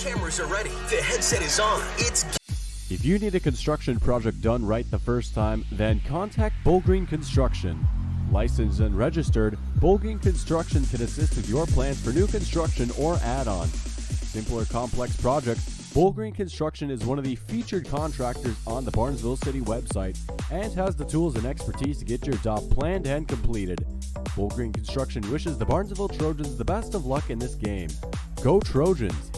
Cameras are ready. The headset is on. It's... If you need a construction project done right the first time, then contact Balgreen Construction. Licensed and registered, Balgreen Construction can assist with your plans for new construction or add-on. Simple or complex projects, Balgreen Construction is one of the featured contractors on the Barnesville City website and has the tools and expertise to get your job planned and completed. Balgreen Construction wishes the Barnesville Trojans the best of luck in this game. Go Trojans!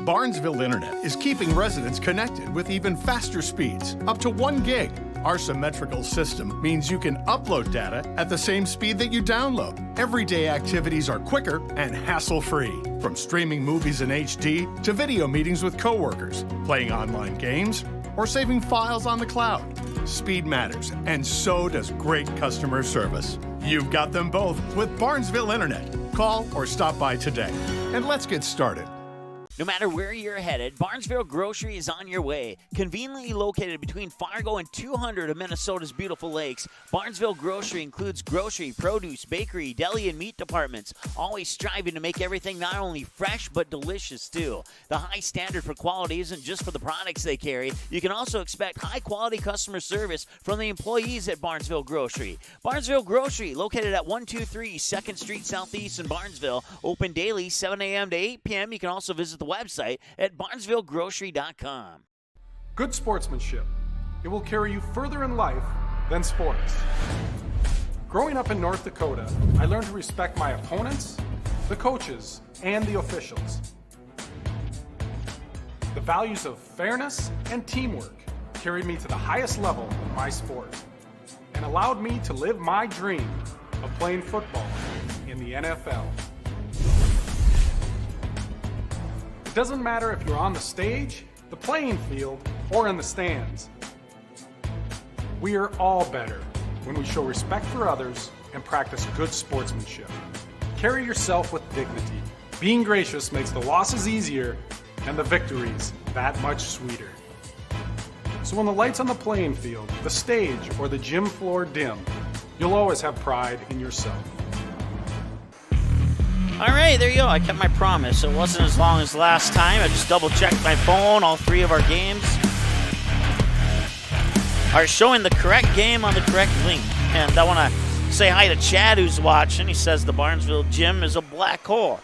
Barnesville Internet is keeping residents connected with even faster speeds, up to 1 gig. Our symmetrical system means you can upload data at the same speed that you download. Everyday activities are quicker and hassle-free, from streaming movies in HD to video meetings with coworkers, playing online games, or saving files on the cloud. Speed matters, and so does great customer service. You've got them both with Barnesville Internet. Call or stop by today, and let's get started. No matter where you're headed, Barnesville Grocery is on your way. Conveniently located between Fargo and 200 of Minnesota's beautiful lakes, Barnesville Grocery includes grocery, produce, bakery, deli, and meat departments, always striving to make everything not only fresh but delicious too. The high standard for quality isn't just for the products they carry. You can also expect high-quality customer service from the employees at Barnesville Grocery. Barnesville Grocery, located at 123 2nd Street Southeast in Barnesville, open daily 7 a.m. to 8 p.m. You can also visit the website at barnesvillegrocery.com. Good sportsmanship. It will carry you further in life than sports. Growing up in North Dakota, I learned to respect my opponents, the coaches, and the officials. The values of fairness and teamwork carried me to the highest level of my sport and allowed me to live my dream of playing football in the NFL. It doesn't matter if you're on the stage, the playing field, or in the stands. We are all better when we show respect for others and practice good sportsmanship. Carry yourself with dignity. Being gracious makes the losses easier and the victories that much sweeter. So when the lights on the playing field, the stage, or the gym floor dim, you'll always have pride in yourself. All right, there you go. I kept my promise. It wasn't as long as last time. I just double-checked my phone. All 3 of our games are showing the correct game on the correct link. And I want to say hi to Chad, who's watching. He says the Barnesville gym is a black hole.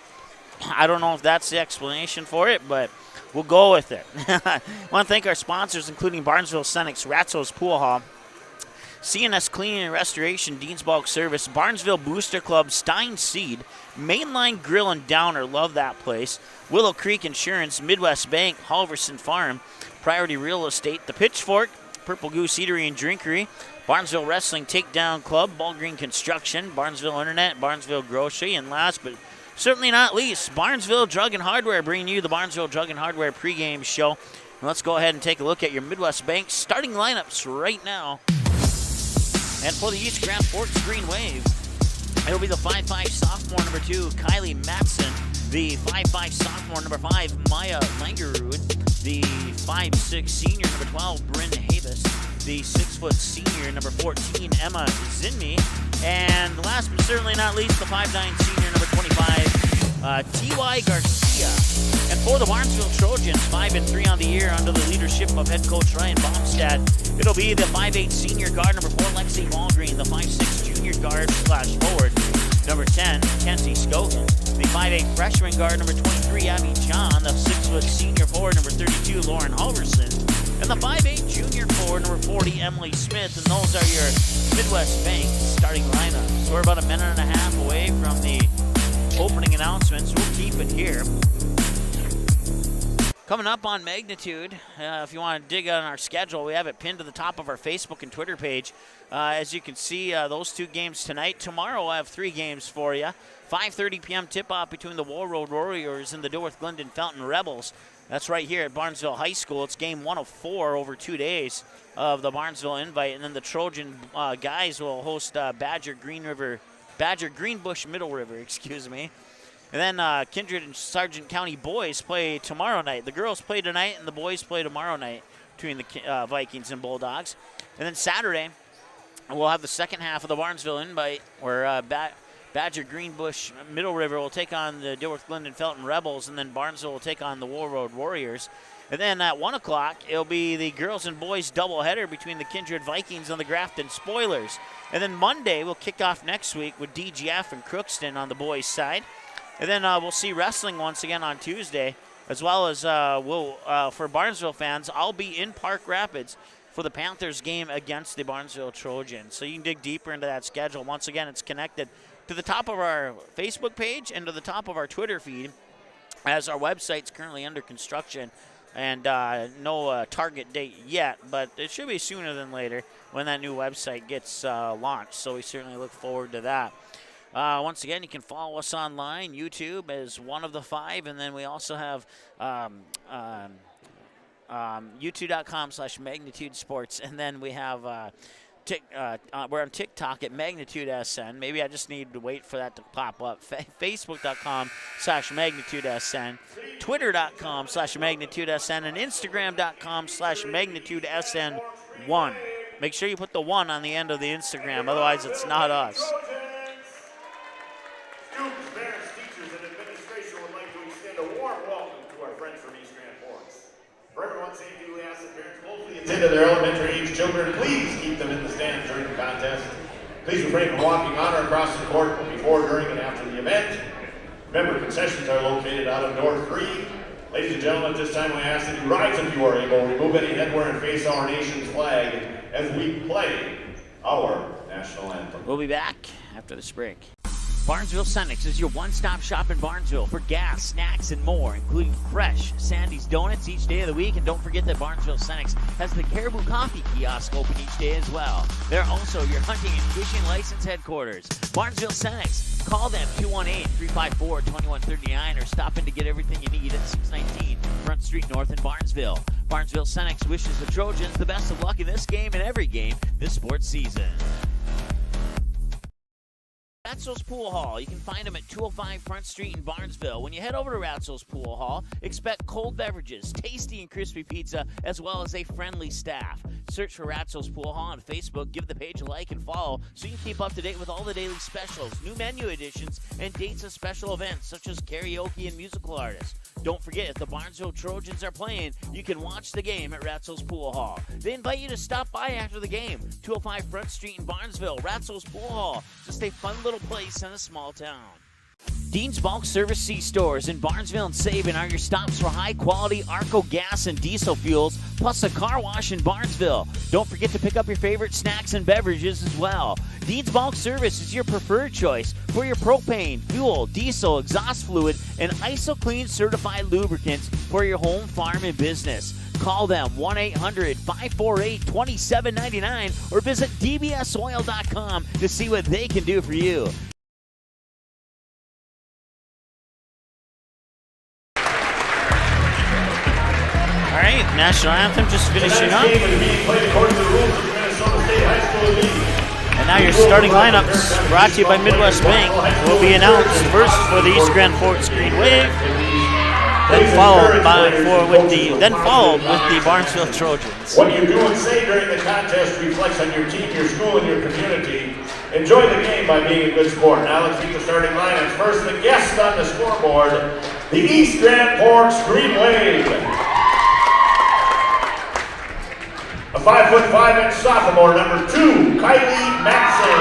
I don't know if that's the explanation for it, but we'll go with it. I want to thank our sponsors, including Barnesville Senex, Ratzo's Pool Hall, CNS Cleaning and Restoration, Dean's Bulk Service, Barnesville Booster Club, Stein Seed, Mainline Grill and Downer, love that place, Willow Creek Insurance, Midwest Bank, Halverson Farm, Priority Real Estate, The Pitchfork, Purple Goose Eatery and Drinkery, Barnesville Wrestling Takedown Club, Balgreen Construction, Barnesville Internet, Barnesville Grocery, and last but certainly not least, Barnesville Drug and Hardware, bringing you the Barnesville Drug and Hardware pregame show. And let's go ahead and take a look at your Midwest Bank starting lineups right now. And for the East Grand Forks Green Wave, it'll be the 5'5 sophomore number 2, Kylie Matson, the 5'5 sophomore number 5, Maya Langerud, the 5'6 senior number 12, Bryn Havis, the 6' senior number 14, Emma Zinmi, and last but certainly not least, the 5'9 senior number 25, T.Y. Garcia. And for the Barnesville Trojans, 5-3 on the year under the leadership of head coach Ryan Baumstadt, it'll be the 5'8 senior guard number 4, Lexi Balgreen, the 5'6 junior guard / forward number 10, Kenzie Scogan, the 5'8 freshman guard number 23, Abby John, the 6' senior forward number 32, Lauren Halverson, and the 5'8 junior forward number 40, Emily Smith. And those are your Midwest Bank starting lineups. So we're about a minute and a half away from the opening announcements. We'll keep it here. Coming up on Magnitude, if you want to dig on our schedule, we have it pinned to the top of our Facebook and Twitter page. As you can see, those 2 games tonight. Tomorrow I have 3 games for you. 5:30 p.m. tip-off between the War Road Warriors and the Dilworth Glendon Fountain Rebels. That's right here at Barnesville High School. It's game 1 of 4 over 2 days of the Barnesville Invite. And then the Trojan guys will host Badger Greenbush Middle River, excuse me. And then Kindred and Sargent County boys play tomorrow night. The girls play tonight, and the boys play tomorrow night between the Vikings and Bulldogs. And then Saturday, we'll have the second half of the Barnesville Invite, where Badger Greenbush Middle River will take on the Dilworth Glendon Felton Rebels, and then Barnesville will take on the Wool Road Warriors. And then at 1 o'clock, it'll be the girls and boys doubleheader between the Kindred Vikings and the Grafton Spoilers. And then Monday, we'll kick off next week with DGF and Crookston on the boys' side. And then we'll see wrestling once again on Tuesday, as well as for Barnesville fans, I'll be in Park Rapids for the Panthers game against the Barnesville Trojans. So you can dig deeper into that schedule. Once again, it's connected to the top of our Facebook page and to the top of our Twitter feed, as our website's currently under construction. And no target date yet, but it should be sooner than later when that new website gets launched. So we certainly look forward to that. Once again, you can follow us online. YouTube is one of the 5, and then we also have youtube.com/Magnitude Sports, and then we have we're on TikTok at Magnitude SN. Maybe I just need to wait for that to pop up. Facebook.com/Magnitude SN, Twitter.com/Magnitude SN, and Instagram.com/Magnitude SN1. Make sure you put the 1 on the end of the Instagram, otherwise it's not us. Students, parents, teachers, and administration would like to extend a warm welcome to our friends from East Grand Forks. For everyone's safety, we ask that parents closely attend to their elementary age children. Please keep them in the stands during the contest. Please refrain from walking on or across the court before, during, and after the event. Remember, concessions are located out of door 3. Ladies and gentlemen, at this time we ask that you rise if you are able, remove any headwear, and face our nation's flag as we play our national anthem. We'll be back after this break. Barnesville Cenex is your one-stop shop in Barnesville for gas, snacks, and more, including fresh Sandy's Donuts each day of the week. And don't forget that Barnesville Cenex has the Caribou Coffee kiosk open each day as well. They're also your hunting and fishing license headquarters. Barnesville Cenex. Call them 218-354-2139 or stop in to get everything you need at 619 Front Street North in Barnesville. Barnesville Cenex wishes the Trojans the best of luck in this game and every game this sports season. Ratzo's Pool Hall. You can find them at 205 Front Street in Barnesville. When you head over to Ratzo's Pool Hall, expect cold beverages, tasty and crispy pizza, as well as a friendly staff. Search for Ratzo's Pool Hall on Facebook, give the page a like and follow so you can keep up to date with all the daily specials, new menu additions, and dates of special events such as karaoke and musical artists. Don't forget, if the Barnesville Trojans are playing, you can watch the game at Ratzo's Pool Hall. They invite you to stop by after the game. 205 Front Street in Barnesville, Ratzo's Pool Hall. Just a fun little place in a small town. Dean's Bulk Service C-Stores in Barnesville and Sabin are your stops for high-quality Arco gas and diesel fuels, plus a car wash in Barnesville. Don't forget to pick up your favorite snacks and beverages as well. Dean's Bulk Service is your preferred choice for your propane, fuel, diesel, exhaust fluid, and ISO-Clean certified lubricants for your home, farm, and business. Call them 1-800-548-2799 or visit dbsoil.com to see what they can do for you. All right, National Anthem just finishing up. And now your starting lineups, brought to you by Midwest Bank, will be announced first for the East Grand Forks Green Wave, then followed with the Barnesville Trojans. What you do and say during the contest reflects on your team, your school, and your community. Enjoy the game by being a good sport. Now let's meet the starting lineups. First, the guest on the scoreboard, the East Grand Forks Green Wave. A 5'5" sophomore, number 2, Kylie Matson.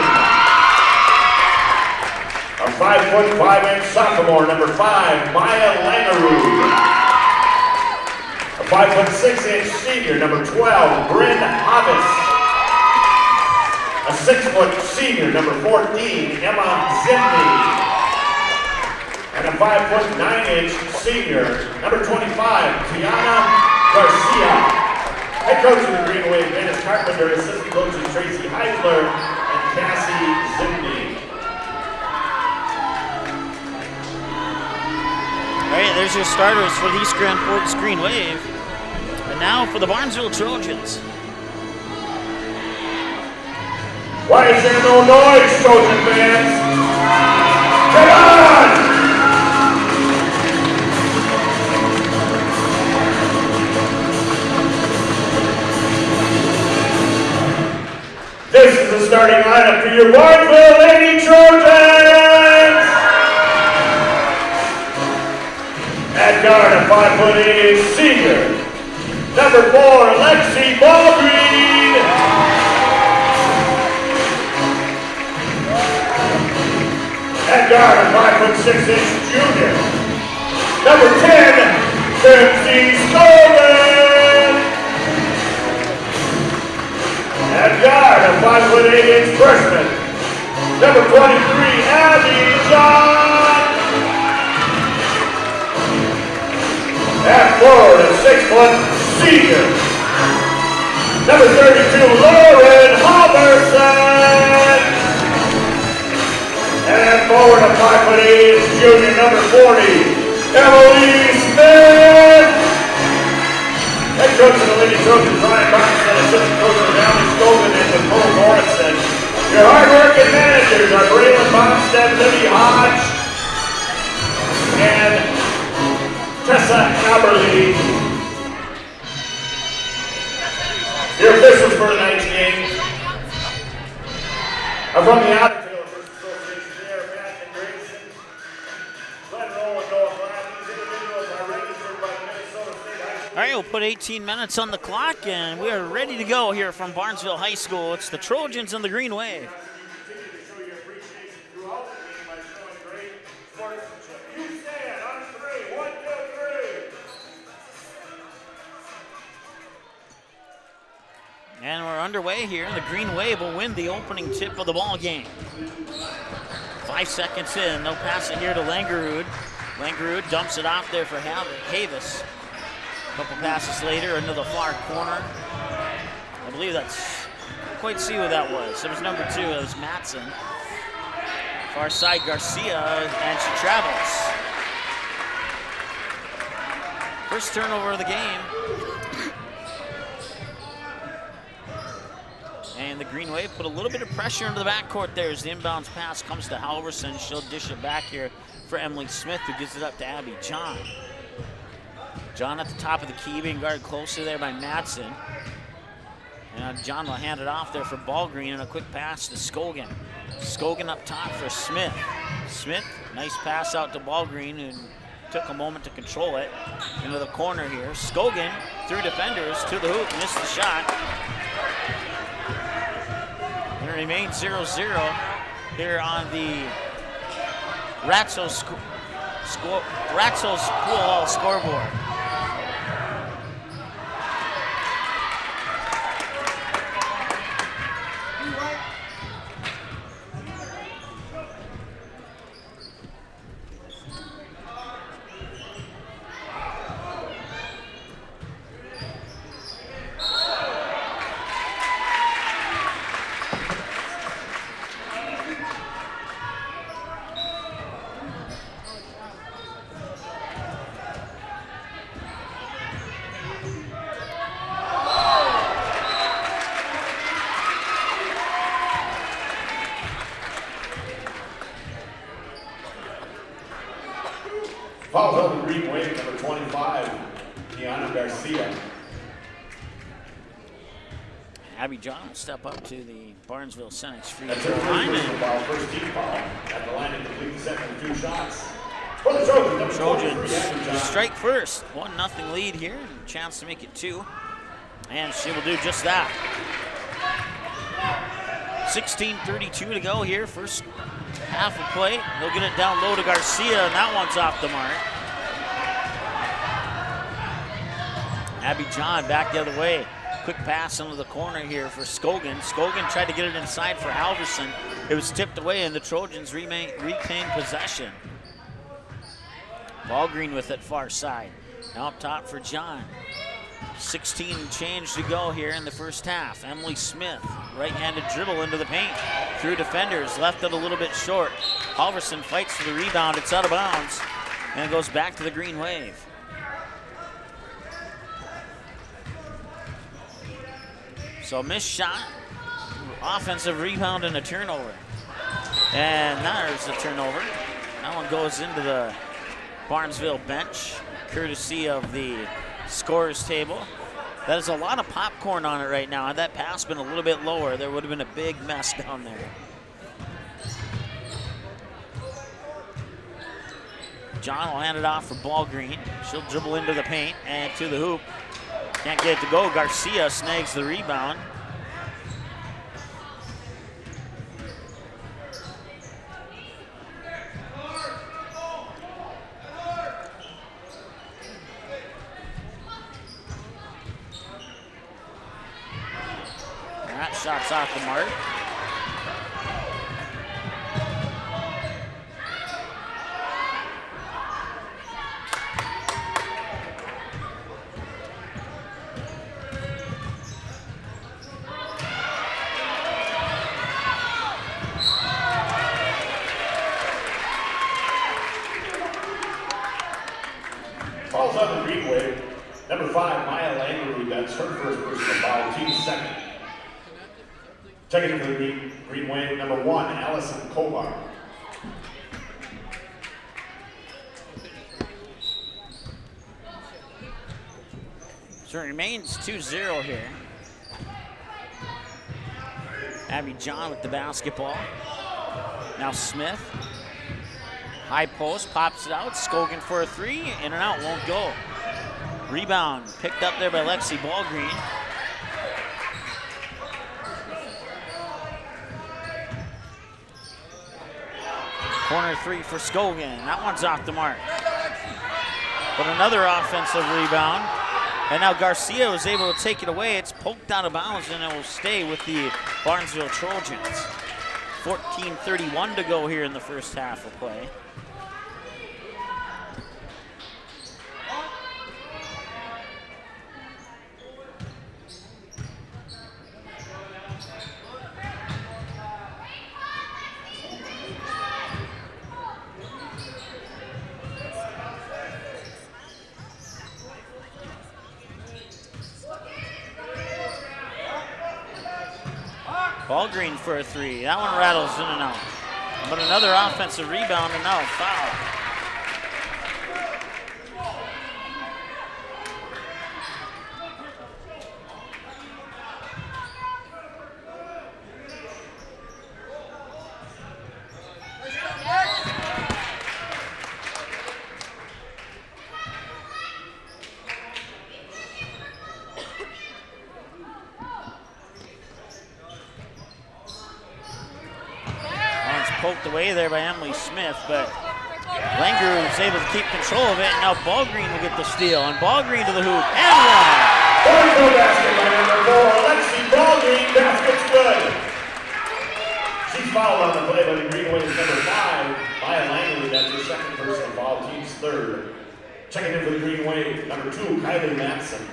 A 5'5" sophomore, number 5, Maya Langaroo. A 5'6" senior, number 12, Bryn Hobbs. A 6' senior, number 14, Emma Zimney. And a 5'9" senior, number 25, Tiana Garcia. Head coach of the Green Wave, Dennis Carpenter, assistant coaches Tracy Heisler and Cassie Zimney. All right, there's your starters for the East Grand Forks Green Wave. And now for the Barnesville Trojans. Why is there no noise, Trojan fans? Come on! This is the starting lineup for your Barnesville Lady Trojans! a 5'8" senior, number 4, Lexi Balgreen. At guard, a 5'6" junior, number 10, Scogan. At guard, a 5'8" freshman, number 23, Abby John. At forward, a 6' senior, number 32, Lauren Halverson. And at forward, a 5'8" junior, number 40, Emily Smith. Head coach of the Lady Trojans, Brian Barnesville, assistant coach of Allie Scogan and Nicole Morrison. Your hard-working managers are Braylon Bonstead, Libby Hodge, and Tessa Aberly. Your officials for tonight's game are from the Otter Taylor First Association, J.R. Patton and Grayson, Glenn Rowe and Noah Brown. These individuals are registered by the Minnesota State High School. All right, we'll put 18 minutes on the clock, and we are ready to go here from Barnesville High School. It's the Trojans and the Green Wave. Continue to show your appreciation throughout the game by showing great sportsmanship. You stand on 3. 1, 2, 3. And we're underway here. The Green Wave will win the opening tip of the ball game. 5 seconds in, they'll pass it here to Langerud. Langerud dumps it off there for Havis. A couple passes later into the far corner. I believe that's, can't quite see who that was. It was number 2, it was Matson. Far side Garcia, and she travels. First turnover of the game. And the Green Wave put a little bit of pressure into the backcourt there as the inbounds pass comes to Halverson. She'll dish it back here for Emily Smith, who gives it up to Abby John. John at the top of the key, being guarded closely there by Madsen. And John will hand it off there for Balgreen, and a quick pass to Scogan. Scogan up top for Smith. Smith, nice pass out to Balgreen, who took a moment to control it. Into the corner here. Scogan through defenders to the hoop, missed the shot. And it remains 0-0 here on the Ratso School Hall scoreboard. Fouls on the Green Wave, number 25, Tiana Garcia. Abby John will step up to the Barnesville Senex free That's throw her line. first team foul. At the line to complete the second with 2 shots. For the Trojans, number 23, Abby Trojans John. strike first. 1-0 lead here. Chance to make it 2. And she will do just that. 16:32 to go here. First half of play. They'll get it down low to Garcia, and that one's off the mark. Abby John back the other way. Quick pass into the corner here for Scogan. Scogan tried to get it inside for Halverson. It was tipped away, and the Trojans retained possession. Balgreen with it far side. Now up top for John. 16 and change to go here in the first half. Emily Smith, right-handed dribble into the paint. Through defenders, left it a little bit short. Halverson fights for the rebound. It's out of bounds, and it goes back to the Green Wave. So missed shot, offensive rebound, and a turnover. And there's a turnover. That one goes into the Barnesville bench, courtesy of the scorer's table. That is a lot of popcorn on it right now. Had that pass been a little bit lower, there would have been a big mess down there. John will hand it off for Balgreen. She'll dribble into the paint and to the hoop. Can't get it to go. Garcia snags the rebound. That shot's off the mark. Falls on the green wave. Number 5, Maya Langerud. That's her first personal foul. Team second. Checking in for the green wave. Number 1, Allison Kovar. So it remains 2-0 here. Abby John with the basketball. Now Smith. High post, pops it out. Skogan for a 3. In and out, won't go. Rebound picked up there by Lexi Balgreen. Corner 3 for Skogan. That one's off the mark. But another offensive rebound. And now Garcia was able to take it away. It's poked out of bounds and it will stay with the Barnesville Trojans. 14:31 to go here in the first half of play. Balgreen for a 3. That one rattles in and out. But another offensive rebound and now a foul. Poked away there by Emily Smith, but Langer was able to keep control of it, and now Balgreen will get the steal, and Balgreen to the hoop, and one! Barnesville basket by number 4, Lexi Balgreen, basket's good. She's fouled on the play by the green wave number 5, Maya Langley. That's her second personal foul, team's third. Checking in for the green wave, number 2, Kylie Matson.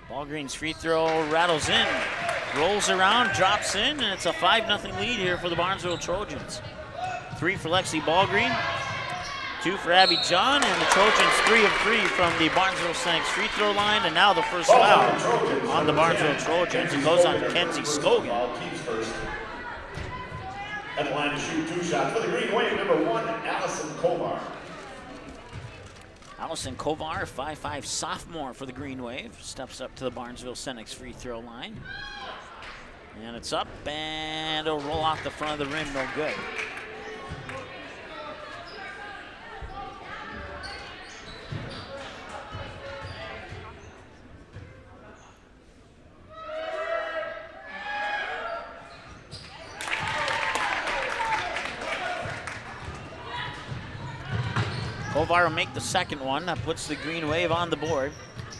Balgreen's free throw rattles in, rolls around, drops in, and it's a 5-0 lead here for the Barnesville Trojans. 3 for Lexi Balgreen, 2 for Abby John, and the Trojans 3 of 3 from the Barnesville Saints free throw line, and now the first foul on the Barnesville Trojans. It goes on Kenzie Skogan. At the line to shoot 2 shots for the green wave, number 1, Allison Kovar. Allison Kovar, 5'5" sophomore for the Green Wave, steps up to the Barnesville Senex free throw line. And it's up, and it'll roll off the front of the rim, no good. Kovar will make the second one. That puts the Green Wave on the board.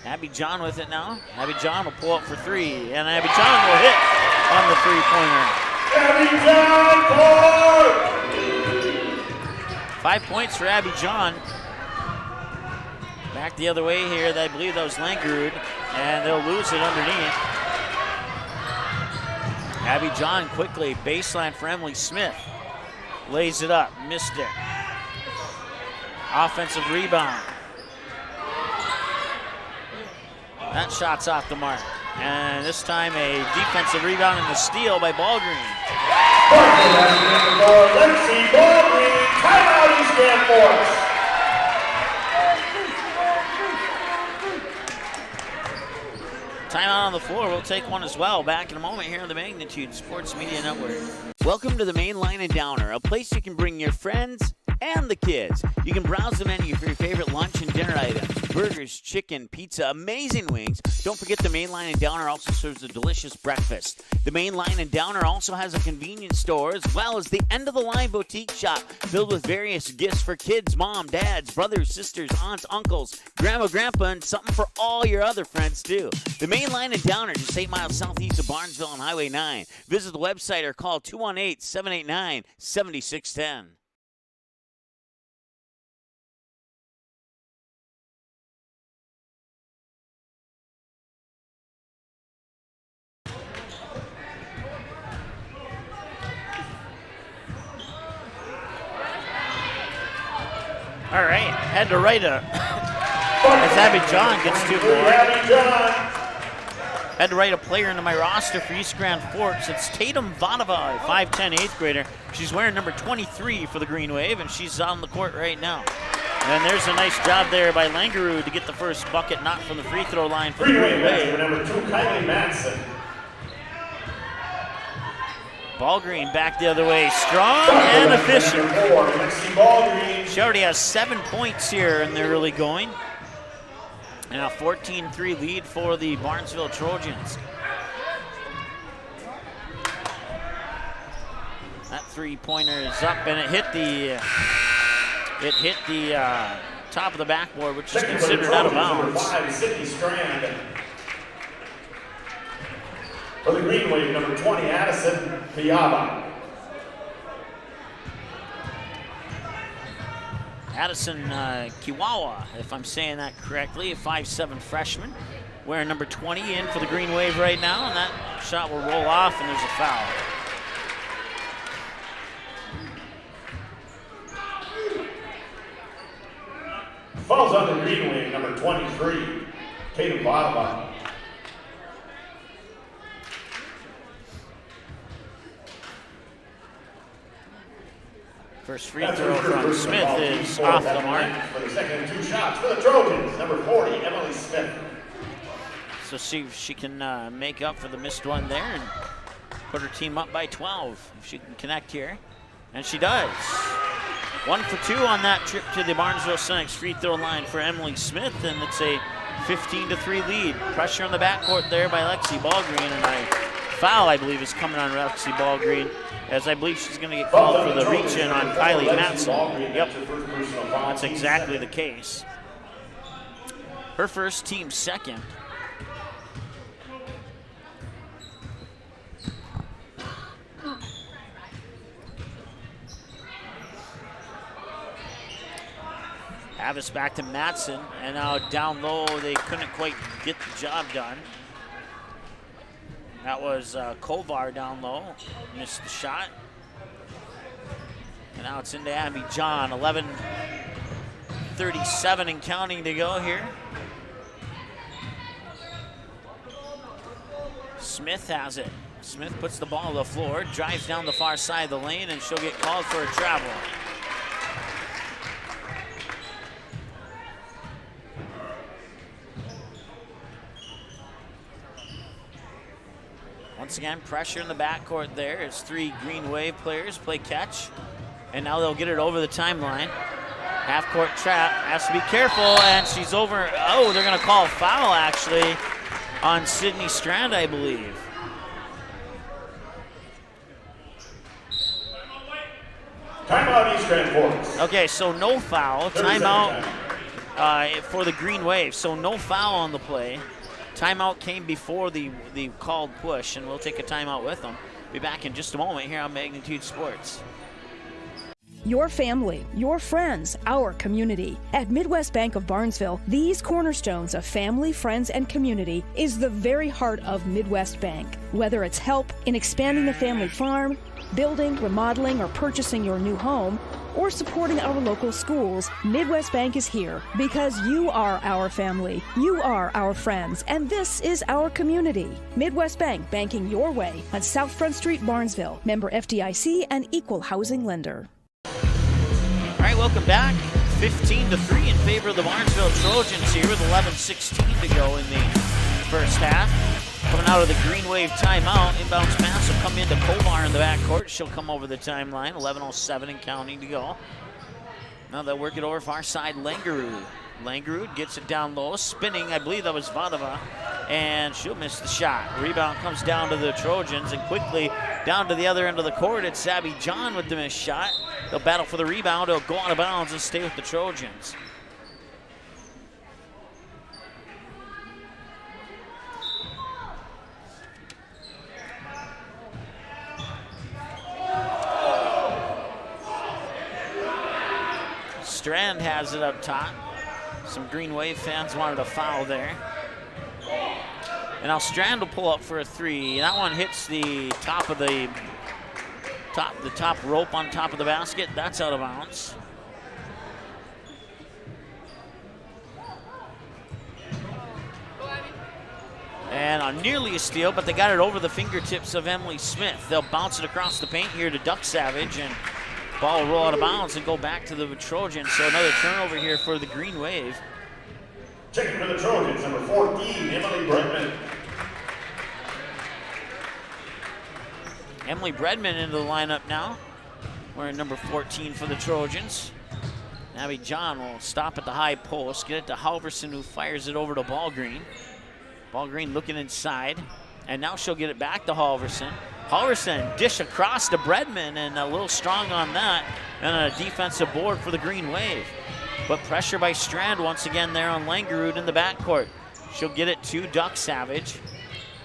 Abby John with it now. Abby John will pull up for 3, and Abby John will hit on the three-pointer. Abby John! 5 points for Abby John. Back the other way here. I believe that was Langerud, and they'll lose it underneath. Abby John quickly, baseline for Emily Smith. Lays it up, missed it. Offensive rebound. That shot's off the mark. And this time a defensive rebound and a steal by Balgreen. Lexi Balgreen, timeout East Danforth. timeout on the floor. We'll take one as well. Back in a moment here on the Magnitude Sports Media Network. Welcome to the Main Line and Downer, a place you can bring your friends and the kids. You can browse the menu for your favorite lunch and dinner items. Burgers, chicken, pizza, amazing wings. Don't forget the Main Line and Downer also serves a delicious breakfast. The Main Line and Downer also has a convenience store as well as the end-of-the-line boutique shop filled with various gifts for kids, mom, dads, brothers, sisters, aunts, uncles, grandma, grandpa, and something for all your other friends too. The Main Line and Downer, just 8 miles southeast of Barnesville on Highway 9. Visit the website or call 218-789-7610. All right, had to write a, as Abby John gets 2 more. Had to write a player into my roster for East Grand Forks. It's Tatum Vadava, 5'10", 8th grader. She's wearing number 23 for the Green Wave, and she's on the court right now. And there's a nice job there by Langaroo to get the first bucket, not from the free throw line for the Green Wave. Number 2, Kylie Madsen. Balgreen back the other way, strong and efficient. Number 4, Lexi Balgreen. She already has 7 points here in the early going. And a 14-3 lead for the Barnesville Trojans. That 3-pointer is up, and it hit the top of the backboard, which is considered out of bounds. Number 5, Sydney Strand. For the Green Wave, number 20, Addison Fiaba. Addison Kiwawa, if I'm saying that correctly, a 5'7" freshman, wearing number 20 in for the Green Wave right now, and that shot will roll off, and there's a foul. Falls on the Green Wave, number 23, Tatum Vadava. First free throw from Smith is off the mark. For the second 2 shots for the Trojans, number 40, Emily Smith. So see if she can make up for the missed one there and put her team up by 12. If she can connect here, and she does. 1 for 2 on that trip to the Barnesville Senex free throw line for Emily Smith, and it's a 15-3 lead. Pressure on the backcourt there by Lexi Balgreen, and a foul, I believe, is coming on Lexi Balgreen, as I believe she's going to get called for the reach-in on Kylie Madsen. Yep, that's exactly the case. Her first, team second. Avis back to Madsen, and now down low, they couldn't quite get the job done. That was Kovar down low, missed the shot. And now it's into Abby John, 11:37 and counting to go here. Smith has it. Smith puts the ball on the floor, drives down the far side of the lane, and she'll get called for a travel. Once again, pressure in the backcourt there. It's 3 Green Wave players play catch. And now they'll get it over the timeline. Half-court trap, has to be careful, and she's over. Oh, they're gonna call a foul actually on Sydney Strand, I believe. Timeout, East Grand Forks. Okay, so no foul, timeout for the Green Wave. So no foul on the play. Timeout came before the called push, and we'll take a timeout with them. Be back in just a moment here on Magnitude Sports. Your family, your friends, our community. At Midwest Bank of Barnesville, these cornerstones of family, friends, and community is the very heart of Midwest Bank. Whether it's help in expanding the family farm, building, remodeling, or purchasing your new home, or supporting our local schools, Midwest Bank is here because you are our family, you are our friends, and this is our community. Midwest Bank, banking your way on South Front Street, Barnesville. Member FDIC and equal housing lender. All right, welcome back. 15-3 in favor of the Barnesville Trojans here with 11:16 to go in the first half. Coming out of the Green Wave timeout, inbounds pass will come into Kovar in the backcourt. She'll come over the timeline, 11:07 and counting to go. Now they'll work it over far side, Langerud. Langerud gets it down low, spinning, I believe that was Vadova, and she'll miss the shot. Rebound comes down to the Trojans, and quickly down to the other end of the court, it's Abby John with the missed shot. They'll battle for the rebound, it'll go out of bounds and stay with the Trojans. Strand has it up top. Some Green Wave fans wanted a foul there. And now Strand will pull up for a three. That one hits the top of the top rope on top of the basket. That's out of bounds. And nearly a steal, but they got it over the fingertips of Emily Smith. They'll bounce it across the paint here to Duck Savage, and ball will roll out of bounds and go back to the Trojans. So another turnover here for the Green Wave. Checking for the Trojans, number 14, Emily Bredman. Emily Bredman into the lineup now. Wearing number 14 for the Trojans. Abby John will stop at the high post, get it to Halverson, who fires it over to Balgreen. Balgreen looking inside, and now she'll get it back to Halverson. Halverson dish across to Bredman, and a little strong on that, and a defensive board for the Green Wave. But pressure by Strand once again there on Langerud in the backcourt. She'll get it to Duck Savage.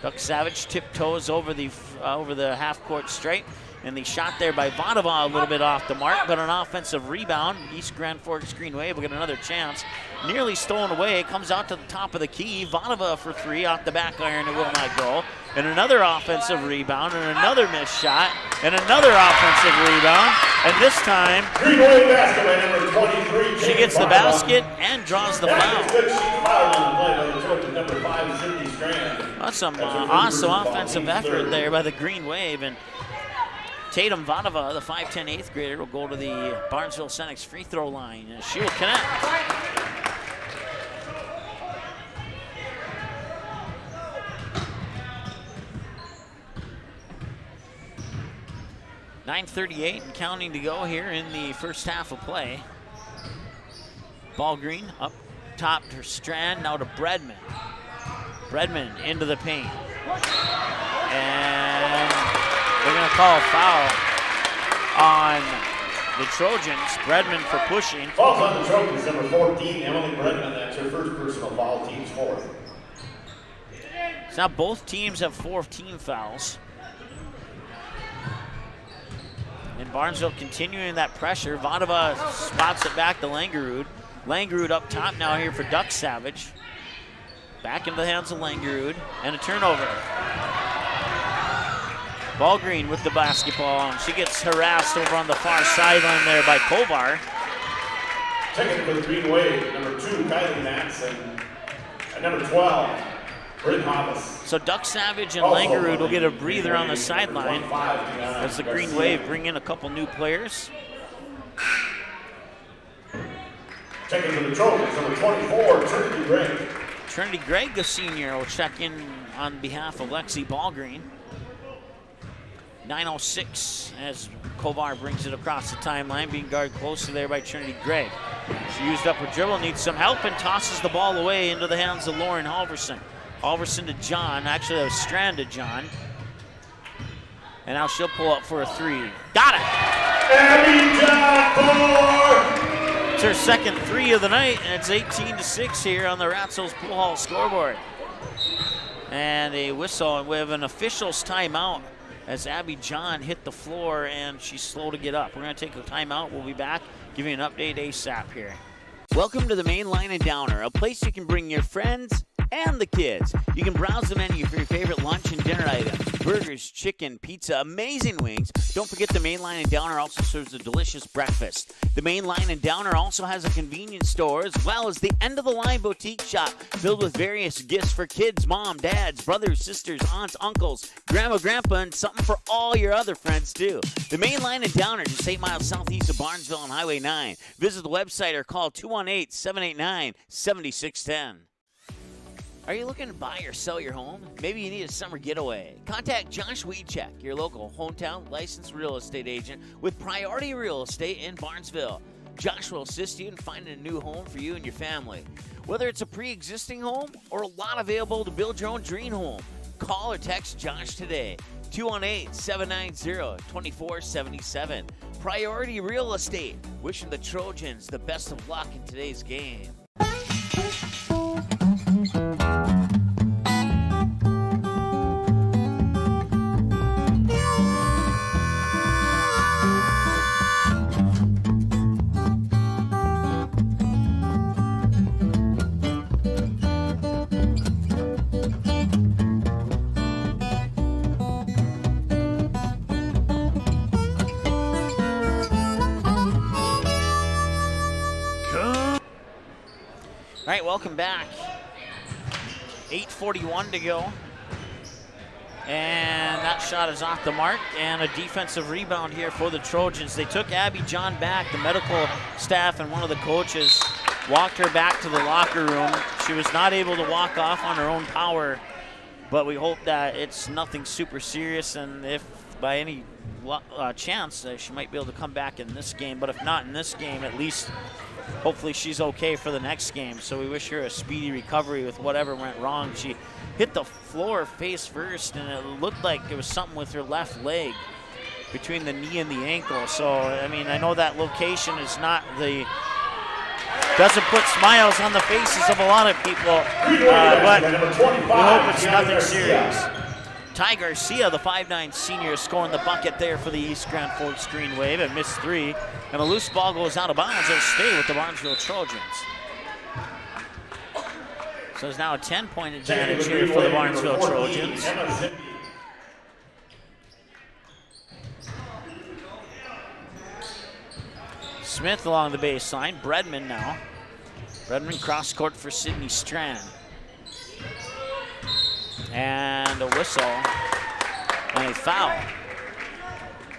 Duck Savage tiptoes over the half-court stripe, and the shot there by Vadova a little bit off the mark, but an offensive rebound. East Grand Forks Green Wave will get another chance. Nearly stolen away, it comes out to the top of the key. Vadova for three, off the back iron, it will not go. And another offensive rebound, and another missed shot, and another offensive rebound. And this time, Green Wave basketball, number 23. she gets the basket and draws the foul. Good. She fouled on the play by the Trojan, number 5, Cindy Strand. That's some awesome offensive effort there by the Green Wave. And Tatum Vadova, the 5'10" 8th grader, will go to the Barnesville Senex free throw line, and she will connect. .9:38 and counting to go here in the first half of play. Balgreen up top to Strand, now to Bredman. Bredman into the paint. And they're going to call a foul on the Trojans. Bredman for pushing. Falls on the Trojans, number 14, Emily Bredman. That's her first personal foul, team's fourth. So now both teams have 4 team fouls. And Barnesville continuing that pressure. Vadova spots it back to Langerud. Langerud up top now here for Duck Savage. Back into the hands of Langerud, and a turnover. Balgreen with the basketball, and she gets harassed over on the far sideline there by Kovar. Checking for the Green Wave, number 2, Kylie Matson, and number 12, Bryn Hobbs. So Duck Savage and Langerud will get a breather on the sideline as the Green Wave bring in a couple new players. Checking for the Trojans, number 24, Trinity Gregg. Trinity Gregg, the senior, will check in on behalf of Lexi Balgreen. 9:06 as Kovar brings it across the timeline, being guarded closely there by Trinity Gregg. She used up her dribble, needs some help, and tosses the ball away into the hands of Lauren Halverson. Halverson to John, actually that was Strand to John. And now she'll pull up for a three. Got it! Abby John, It's her second three of the night, and it's 18-6 here on the Ratzel's Pool Hall scoreboard. And a whistle, and we have an official's timeout as Abby John hit the floor, and she's slow to get up. We're going to take a timeout. We'll be back, giving you an update ASAP here. Welcome to the Main Line and Downer, a place you can bring your friends and the kids. You can browse the menu for your favorite lunch and dinner items. Burgers, chicken, pizza, amazing wings. Don't forget the Main Line and Downer also serves a delicious breakfast. The Main Line and Downer also has a convenience store as well as the end-of-the-line boutique shop filled with various gifts for kids, mom, dads, brothers, sisters, aunts, uncles, grandma, grandpa, and something for all your other friends too. The Main Line and Downer, just 8 miles southeast of Barnesville on Highway 9. Visit the website or call 218-789-7610. Are you looking to buy or sell your home? Maybe you need a summer getaway. Contact Josh Weedcheck, your local hometown licensed real estate agent with Priority Real Estate in Barnesville. Josh will assist you in finding a new home for you and your family. Whether it's a pre-existing home or a lot available to build your own dream home, call or text Josh today, 218-790-2477. Priority Real Estate, wishing the Trojans the best of luck in today's game. All right, welcome back. 8:41 to go. And that shot is off the mark, and a defensive rebound here for the Trojans. They took Abby John back. The medical staff and one of the coaches walked her back to the locker room. She was not able to walk off on her own power, but we hope that it's nothing super serious, and if by any chance she might be able to come back in this game. But if not in this game, at least hopefully she's okay for the next game. So we wish her a speedy recovery with whatever went wrong. She hit the floor face first, and it looked like it was something with her left leg between the knee and the ankle. So, I mean, I know that location is not doesn't put smiles on the faces of a lot of people, but we hope it's nothing serious. Ty Garcia, the 5'9" senior, scoring the bucket there for the East Grand Forks Green Wave, and missed three. And a loose ball goes out of bounds. It'll stay with the Barnesville Trojans. So there's now a 10-point advantage here for the Barnesville Trojans. Smith along the baseline. Bredman now. Bredman cross court for Sydney Strand. And a whistle and a foul.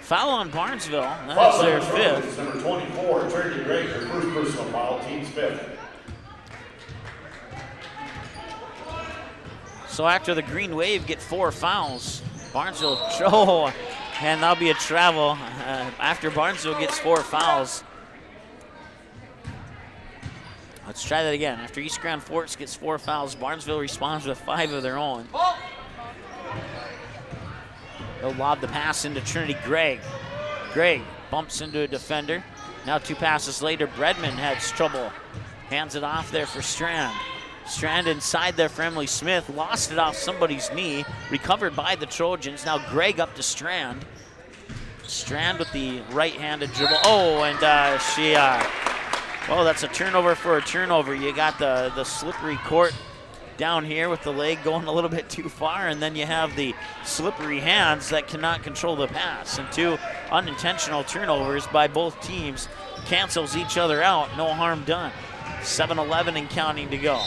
Foul on Barnesville. That's their fifth. Number 24, Trinity Gray, her first personal foul, team's fifth. So after the Green Wave get 4 fouls, Barnesville, and that'll be a travel after Barnesville gets 4 fouls. Let's try that again. After East Grand Forks gets 4 fouls, Barnesville responds with 5 of their own. They'll lob the pass into Trinity Gregg. Gregg bumps into a defender. Now 2 passes later, Bredman has trouble. Hands it off there for Strand. Strand inside there for Emily Smith. Lost it off somebody's knee. Recovered by the Trojans. Now Gregg up to Strand. Strand with the right-handed dribble. Oh, and well, that's a turnover for a turnover. You got the slippery court down here with the leg going a little bit too far, and then you have the slippery hands that cannot control the pass. And 2 unintentional turnovers by both teams cancels each other out. No harm done. 7:11 and counting to go.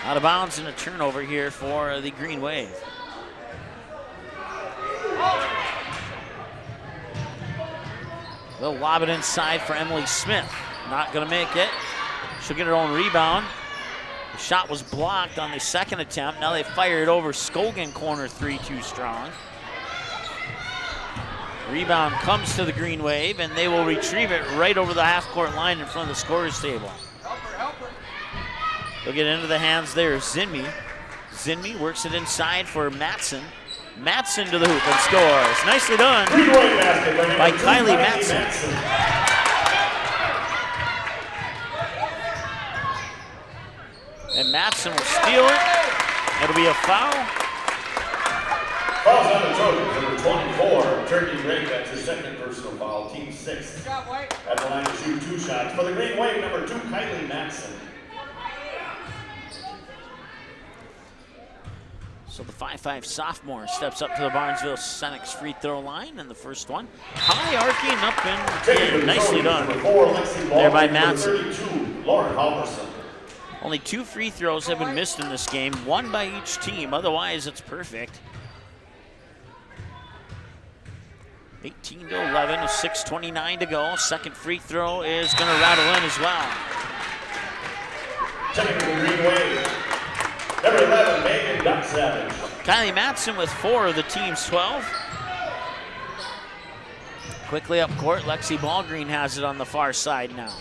Out of bounds and a turnover here for the Green Wave. They'll lob it inside for Emily Smith. Not going to make it. She'll get her own rebound. The shot was blocked on the second attempt. Now they fire it over Scogan corner 3 too strong. Rebound comes to the Green Wave, and they will retrieve it right over the half-court line in front of the scorer's table. They'll get into the hands there of Zinmi. Zinmi works it inside for Matson. Matson to the hoop and scores. Nicely done by Kylie Matson. And Matson will steal it. It'll be a foul. Fouls on the Trojans, number 24, Trinity Gray. That's her second personal foul, team 6. At the line to shoot 2 shots. For the Green Wave, number 2, Kylie Matson. So the 5'5" sophomore steps up to the Barnesville Senex free throw line, and the first one high arcing up and nicely done there by Matson. Only 2 free throws have been missed in this game, 1 by each team. Otherwise, it's perfect. 18-11, 6:29 to go. Second free throw is going to rattle in as well. Checking for the Green Wave, Number 11, Megan Duck Savage. Kylie Matson with 4 of the team's 12. Quickly up court, Lexi Balgreen has it on the far side now.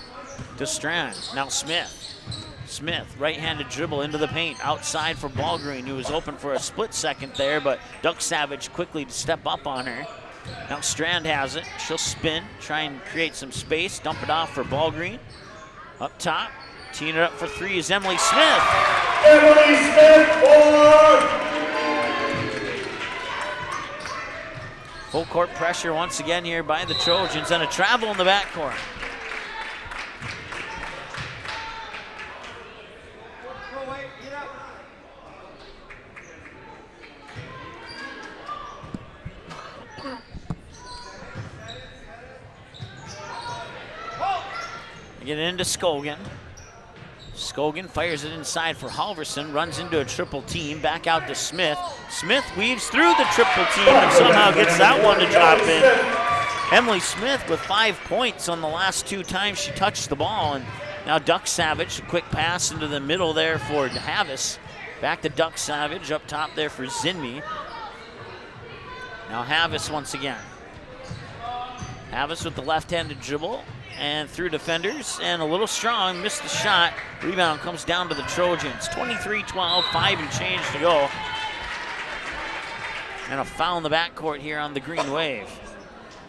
To Strand, now Smith. Smith, right-handed dribble into the paint, outside for Balgreen, who was open for a split second there, but Duck Savage quickly to step up on her. Now Strand has it, she'll spin, try and create some space, dump it off for Balgreen. Up top, teeing it up for 3 is Emily Smith. Emily Smith for full court pressure once again here by the Trojans, and a travel in the backcourt. Get into Scogan. Scogan fires it inside for Halverson, runs into a triple team, back out to Smith. Smith weaves through the triple team and somehow gets that one to drop in. Emily Smith with 5 points on the last 2 times she touched the ball, and now Duck Savage, a quick pass into the middle there for Havis. Back to Duck Savage, up top there for Zinmi. Now Havis once again. Havis with the left-handed dribble and through defenders, and a little strong, missed the shot. Rebound comes down to the Trojans. 23-12, 5 and change to go. And a foul in the backcourt here on the Green Wave.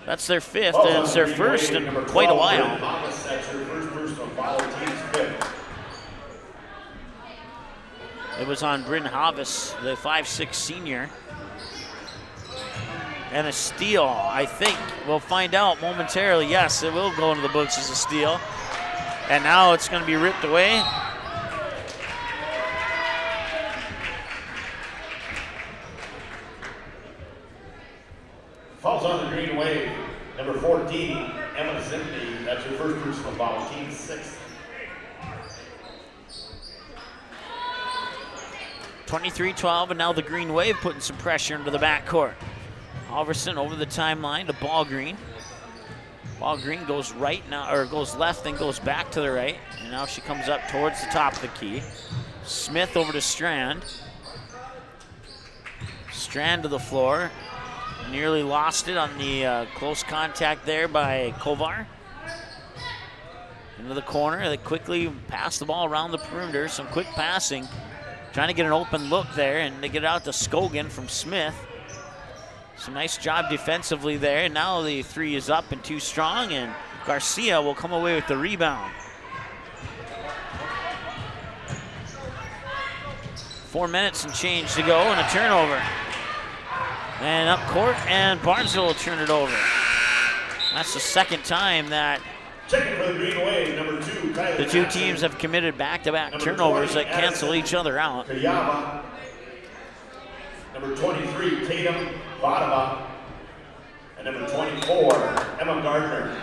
That's their 5th, and it's their first in quite a while. It was on Bryn Havis, the 5'6" senior. And a steal, I think. We'll find out momentarily. Yes, it will go into the books as a steal. And now it's going to be ripped away. Falls on the Green Wave, number 14, Emma Zimney. That's her first personal foul, team 6th. 23-12, and now the Green Wave putting some pressure into the backcourt. Halverson over the timeline to Balgreen. Balgreen goes right now, or goes left and goes back to the right. And now she comes up towards the top of the key. Smith over to Strand. Strand to the floor. Nearly lost it on the close contact there by Kovar. Into the corner, they quickly pass the ball around the perimeter. Some quick passing. Trying to get an open look there, and they get out to Scogan from Smith. Some nice job defensively there, and now the 3 is up and too strong, and Garcia will come away with the rebound. 4 minutes and change to go, and a turnover. And up court, and Barnesville will turn it over. That's the second time that the 2 teams have committed back-to-back turnovers that cancel each other out. Number 23, Tatum Vadava. And number 24, Emma Gardner.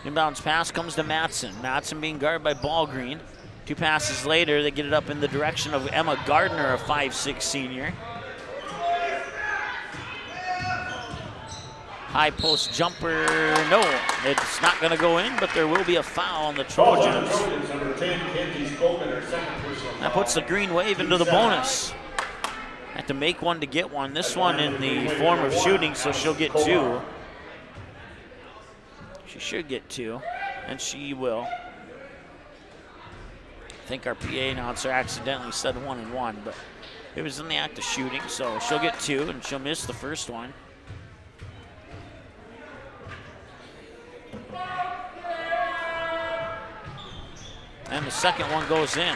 Inbounds pass comes to Matson. Matson being guarded by Balgreen. 2 passes later, they get it up in the direction of Emma Gardner, a 5'6" senior. High post jumper, no, it's not going to go in, but there will be a foul on the Trojans. That puts the Green Wave into the bonus. Have to make one to get one. This one in the form of shooting, so she'll get 2. She should get 2, and she will. I think our PA announcer accidentally said 1 and 1, but it was in the act of shooting, so she'll get 2, and she'll miss the first one. And the second one goes in.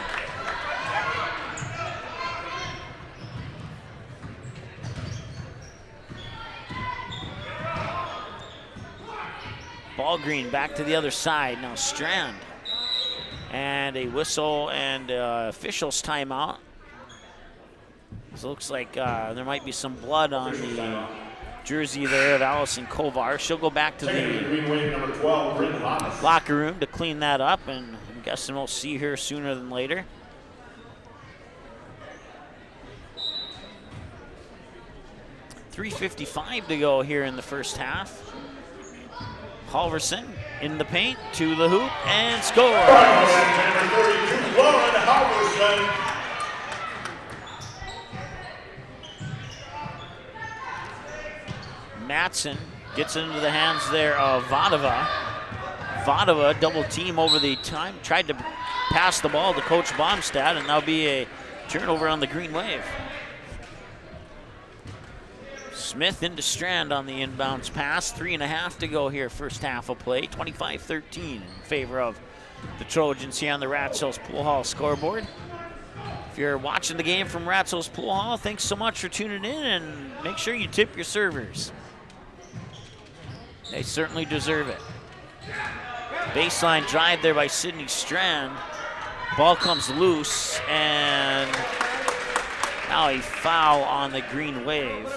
Balgreen back to the other side. Now Strand. And a whistle and officials timeout. It looks like there might be some blood on the jersey there of Allison Kovar. She'll go back to the locker room to clean that up, and I'm guessing we'll see her sooner than later. .355 to go here in the first half. Halverson in the paint to the hoop and scores. Matson gets it into the hands there of Vadova. Vadova double team over the time, tried to pass the ball to Coach Baumstadt, and that'll be a turnover on the Green Wave. Smith into Strand on the inbounds pass. 3.5 to go here, first half of play. 25-13 in favor of the Trojans here on the Rats Hills Pool Hall scoreboard. If you're watching the game from Rats Hills Pool Hall, thanks so much for tuning in, and make sure you tip your servers. They certainly deserve it. Baseline drive there by Sydney Strand. Ball comes loose, and now a foul on the Green Wave.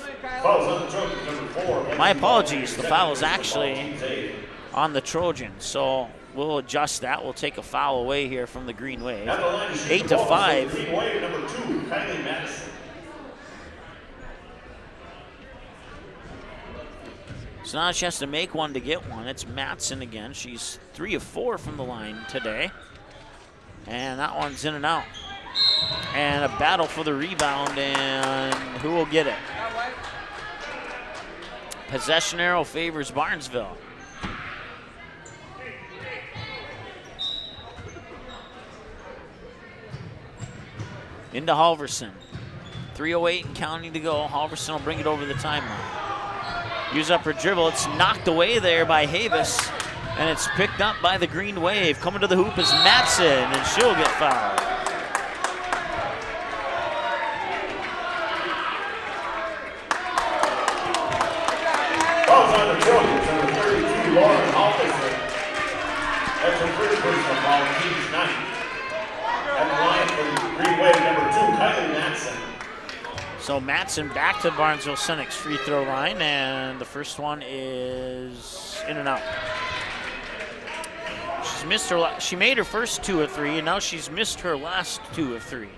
My apologies, the foul is actually on the Trojans, so we'll adjust that. We'll take a foul away here from the Green Wave. 8-5. Green Wave number 2, Kylie Madison. So now she has to make one to get one. It's Matson again. She's 3 of 4 from the line today. And that one's in and out. And a battle for the rebound, and who will get it? Possession arrow favors Barnesville. Into Halverson. 3:08 and counting to go. Halverson will bring it over the timeline. Use up her dribble. It's knocked away there by Havis, and it's picked up by the Green Wave. Coming to the hoop is Matson, and she'll get fouled. Fouls on the Trojans, number 32, Lauren Halverson. That's her first personal foul, team's 9. At the line for the Green Wave, number 2, Kylie Matson. So Matson back to Barnesville Senex free throw line, and the first one is in and out. She's missed her. She made her first 2 of 3, and now she's missed her last 2 of 3.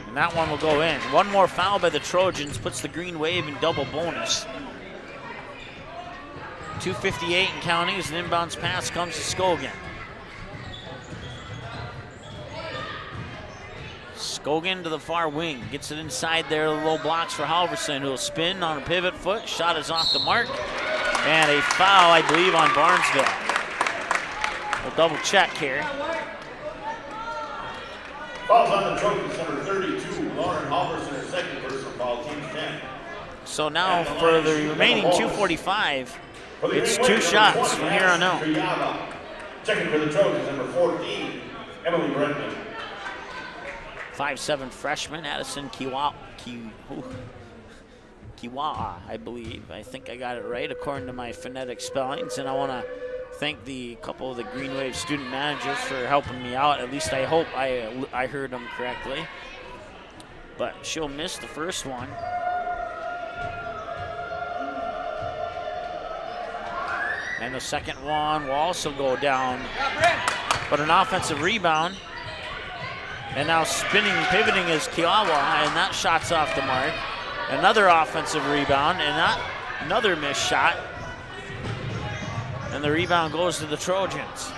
And that one will go in. One more foul by the Trojans puts the Green Wave in double bonus. 2:58 and counting as an inbounds pass comes to Scogan. Scogan to the far wing, gets it inside there, low blocks for Halverson, who will spin on a pivot foot. Shot is off the mark, and a foul, I believe, on Barnesville. We'll double check here. Fouls on the Trojans, number 32, Lauren Halverson, her second personal foul, team's 10. So now for the remaining 2:45, it's 2 shots from here on out. Checking for the Trojans, number 14, Emily Brennan. 5'7" freshman, Addison Kiwa'a, I believe. I think I got it right according to my phonetic spellings, and I want to thank the couple of the Green Wave student managers for helping me out. At least I hope I heard them correctly. But she'll miss the first one. And the second one will also go down. But an offensive rebound. And now spinning, pivoting is Kiwa'a, and that shot's off the mark. Another offensive rebound, and that another missed shot. And the rebound goes to the Trojans.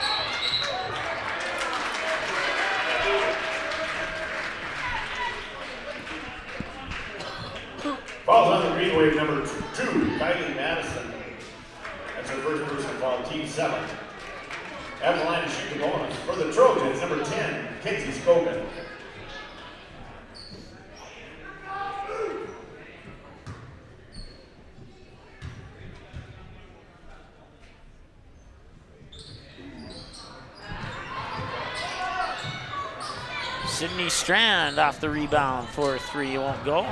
Fouls on the Green Wave, number 2, Kylie Madison. That's her first personal foul, team 7. At the line to shoot the bonus for the Trojans, number 10, Kinsey Scogan. Sydney Strand off the rebound for 3, it won't go.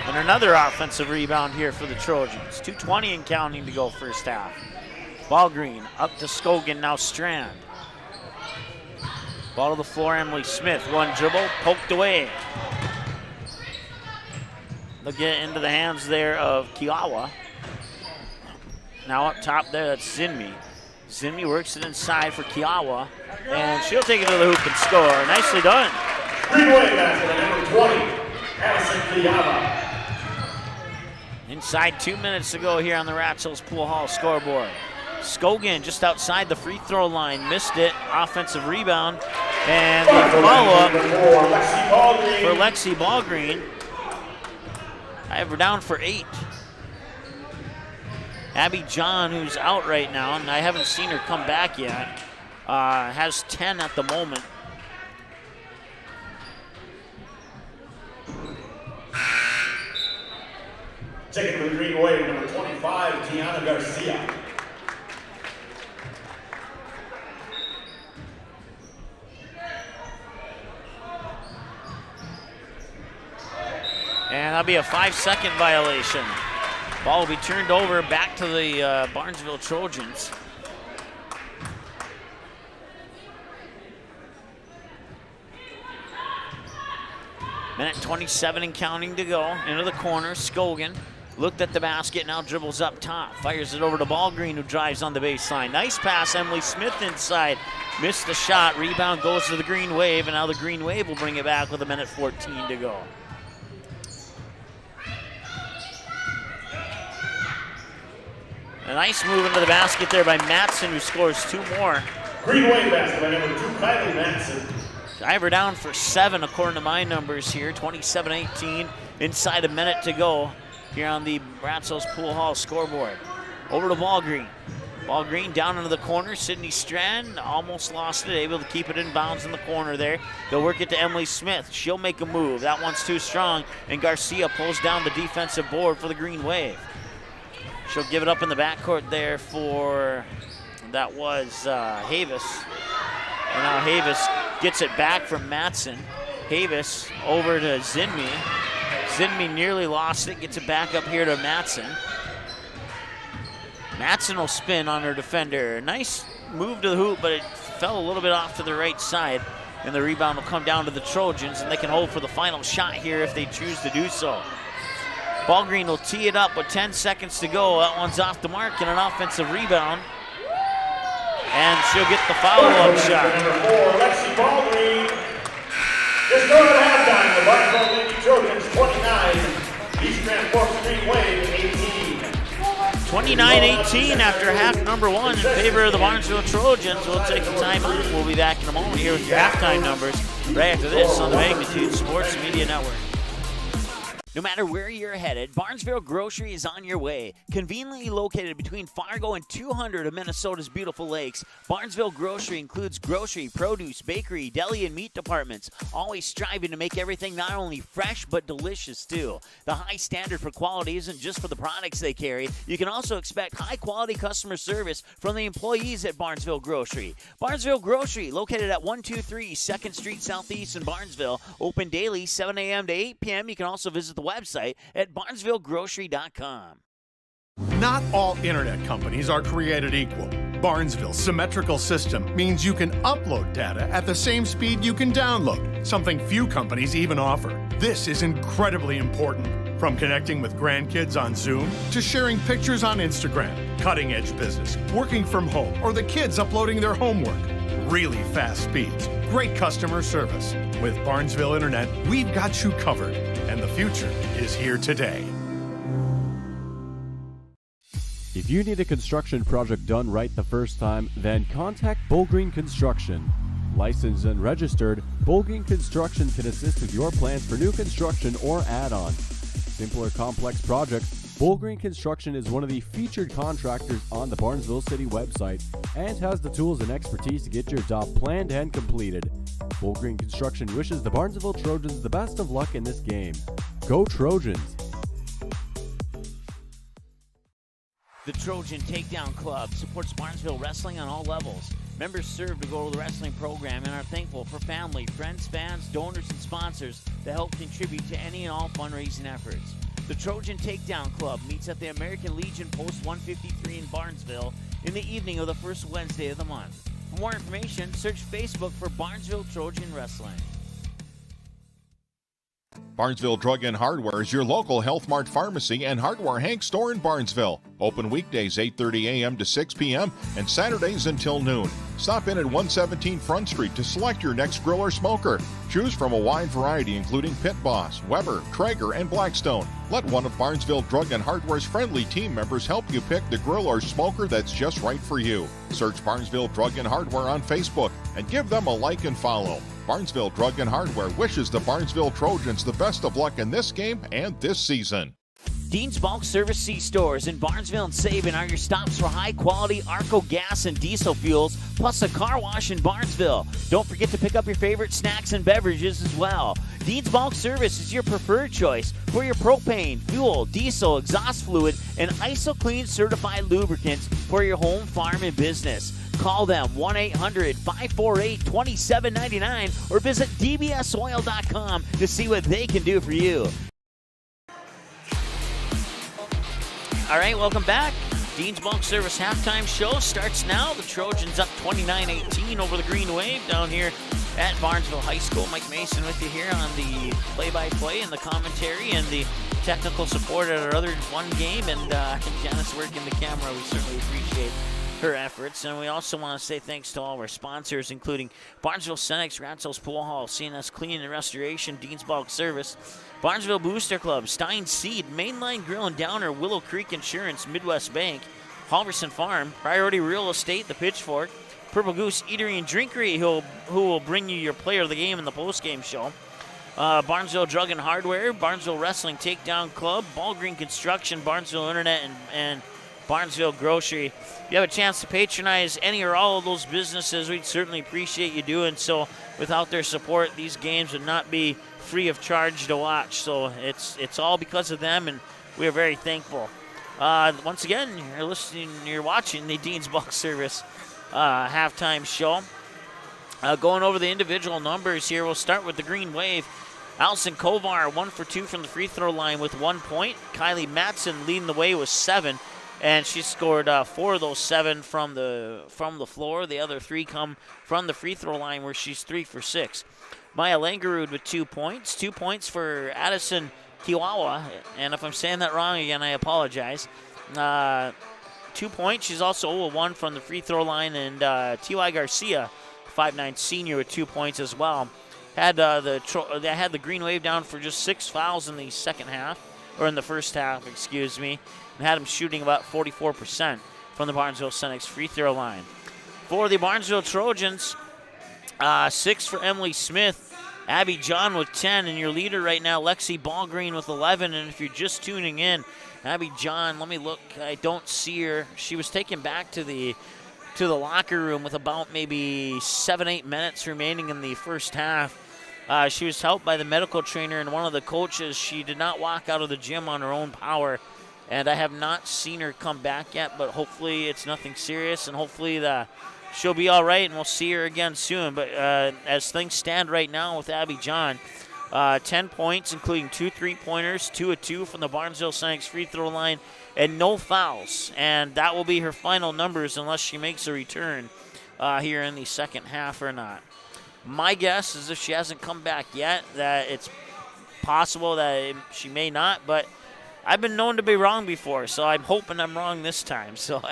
And another offensive rebound here for the Trojans. 2:20 and counting to go first half. Balgreen up to Scogan, now Strand. Ball to the floor, Emily Smith. One dribble, poked away. They'll get it into the hands there of Kiwa'a. Now up top there, that's Zinmi. Zinmi works it inside for Kiwa'a, and she'll take it to the hoop and score. Nicely done. Green Wave basket, number 20, Allison Kiwa'a. Inside 2 minutes to go here on the Rats Hills Pool Hall scoreboard. Scogan just outside the free throw line, missed it. Offensive rebound, And the follow-up for Lexi Balgreen. I have her down for 8. Abby John, who's out right now, and I haven't seen her come back yet, has 10 at the moment. Taking to the green wave, number 25, Tiana Garcia. And that'll be a 5-second violation. Ball will be turned over back to the Barnesville Trojans. Minute 27 and counting to go. Into the corner, Scogan looked at the basket, now dribbles up top. Fires it over to Balgreen, who drives on the baseline. Nice pass, Emily Smith inside. Missed the shot, rebound goes to the Green Wave, and now the Green Wave will bring it back with a minute 14 to go. A nice move into the basket there by Matson, who scores 2 more. Green Wave basket by number 2, Kylie Matson. Driver down for 7 according to my numbers here. 27-18, inside a minute to go here on the Bratzel's Pool Hall scoreboard. Over to Balgreen. Balgreen down into the corner. Sydney Strand almost lost it, able to keep it in bounds in the corner there. They'll work it to Emily Smith. She'll make a move. That one's too strong, and Garcia pulls down the defensive board for the Green Wave. She'll give it up in the backcourt there for, that was Havis. And now Havis gets it back from Matson. Havis over to Zinmi. Zinmi nearly lost it, gets it back up here to Matson. Matson will spin on her defender. Nice move to the hoop, but it fell a little bit off to the right side. And the rebound will come down to the Trojans, and they can hold for the final shot here if they choose to do so. Balgreen will tee it up with 10 seconds to go. That one's off the mark and an offensive rebound. And she'll get the follow-up shot. Number 4, Lexi Balgreen. Just going to halftime. The Barnesville Trojans 29, East Grand Forks Green Wave 18. 29-18 after half number 1 in favor of the Barnesville Trojans. We'll take a timeout. We'll be back in a moment here with your halftime numbers right after this on the Magnitude Sports Media Network. No matter where you're headed, Barnesville Grocery is on your way. Conveniently located between Fargo and 200 of Minnesota's beautiful lakes, Barnesville Grocery includes grocery, produce, bakery, deli, and meat departments, always striving to make everything not only fresh but delicious too. The high standard for quality isn't just for the products they carry. You can also expect high-quality customer service from the employees at Barnesville Grocery. Barnesville Grocery, located at 123 2nd Street Southeast in Barnesville, open daily 7 a.m. to 8 p.m. You can also visit the website at barnesvillegrocery.com. Not all internet companies are created equal. Barnesville's symmetrical system means you can upload data at the same speed you can download, something few companies even offer. This is incredibly important. From connecting with grandkids on Zoom to sharing pictures on Instagram, cutting-edge business, working from home, or the kids uploading their homework. Really fast speeds, great customer service. With Barnesville Internet, we've got you covered, and the future is here today. If you need a construction project done right the first time, then contact Balgreen Construction. Licensed and registered, Balgreen Construction can assist with your plans for new construction or add-on. Simple or complex projects, Balgreen Construction is one of the featured contractors on the Barnesville City website and has the tools and expertise to get your job planned and completed. Balgreen Construction wishes the Barnesville Trojans the best of luck in this game. Go Trojans! The Trojan Takedown Club supports Barnesville wrestling on all levels. Members serve to go to the wrestling program and are thankful for family, friends, fans, donors, and sponsors that help contribute to any and all fundraising efforts. The Trojan Takedown Club meets at the American Legion Post 153 in Barnesville in the evening of the first Wednesday of the month. For more information, search Facebook for Barnesville Trojan Wrestling. Barnesville Drug and Hardware is your local Health Mart pharmacy and hardware Hank store in Barnesville. Open weekdays 8:30 a.m. to 6 p.m. and Saturdays until noon. Stop in at 117 Front Street to select your next grill or smoker. Choose from a wide variety including Pit Boss, Weber, Traeger, and Blackstone. Let one of Barnesville Drug and Hardware's friendly team members help you pick the grill or smoker that's just right for you. Search Barnesville Drug and Hardware on Facebook and give them a like and follow. Barnesville Drug and Hardware wishes the Barnesville Trojans the best of luck in this game and this season. Dean's Bulk Service C-Stores in Barnesville and Sabin are your stops for high-quality Arco gas and diesel fuels, plus a car wash in Barnesville. Don't forget to pick up your favorite snacks and beverages as well. Dean's Bulk Service is your preferred choice for your propane, fuel, diesel, exhaust fluid, and ISO-Clean certified lubricants for your home, farm, and business. Call them 1-800-548-2799 or visit dbsoil.com to see what they can do for you. All right, welcome back. Dean's Bulk Service halftime show starts now. The Trojans up 29-18 over the Green Wave down here at Barnesville High School. Mike Mason with you here on the play-by-play and the commentary and the technical support at our other one game. And Janice working the camera. We certainly appreciate her efforts. And we also want to say thanks to all of our sponsors, including Barnesville Senex, Ratzel's Pool Hall, CNS Cleaning and Restoration, Dean's Bulk Service, Barnesville Booster Club, Stein Seed, Mainline Grill and Downer, Willow Creek Insurance, Midwest Bank, Halverson Farm, Priority Real Estate, The Pitchfork, Purple Goose Eatery and Drinkery, who will bring you your player of the game in the postgame show, Barnesville Drug and Hardware, Barnesville Wrestling Takedown Club, Balgreen Construction, Barnesville Internet, and Barnesville Grocery. If you have a chance to patronize any or all of those businesses, we'd certainly appreciate you doing so. Without their support, these games would not be free of charge to watch. So it's all because of them, and we are very thankful. Once again, you're watching the Dean's Bulk Service halftime show. Going over the individual numbers here, we'll start with the Green Wave. Allison Kovar, 1 for 2 from the free throw line with 1 point. Kylie Matson leading the way with 7. And she scored 4 of those 7 from the floor. The other 3 come from the free throw line, where she's 3 for 6. Maya Langerud with 2 points. 2 points for Addison Kiwawa. And if I'm saying that wrong again, I apologize. 2 points. She's also 0-1 from the free throw line. And T.Y. Garcia, 5'9" senior, with 2 points as well. Had the Green Wave down for just 6 fouls in the second half, or in the first half, excuse me. And had them shooting about 44% from the Barnesville Senex free throw line. For the Barnesville Trojans, 6 for Emily Smith, Abby John with 10, and your leader right now, Lexi Balgreen, with 11. And if you're just tuning in, Abby John, let me look. I don't see her. She was taken back to the locker room with about maybe 7-8 minutes remaining in the first half. She was helped by the medical trainer and one of the coaches. She did not walk out of the gym on her own power. And I have not seen her come back yet, but hopefully it's nothing serious, and hopefully she'll be all right, and we'll see her again soon. But as things stand right now with Abby John, 10 points, including 2 3-pointers, 2 of 2 from the Barnesville Senex free throw line, and no fouls. And that will be her final numbers unless she makes a return here in the second half or not. My guess is if she hasn't come back yet, that it's possible that she may not, but I've been known to be wrong before, so I'm hoping I'm wrong this time. So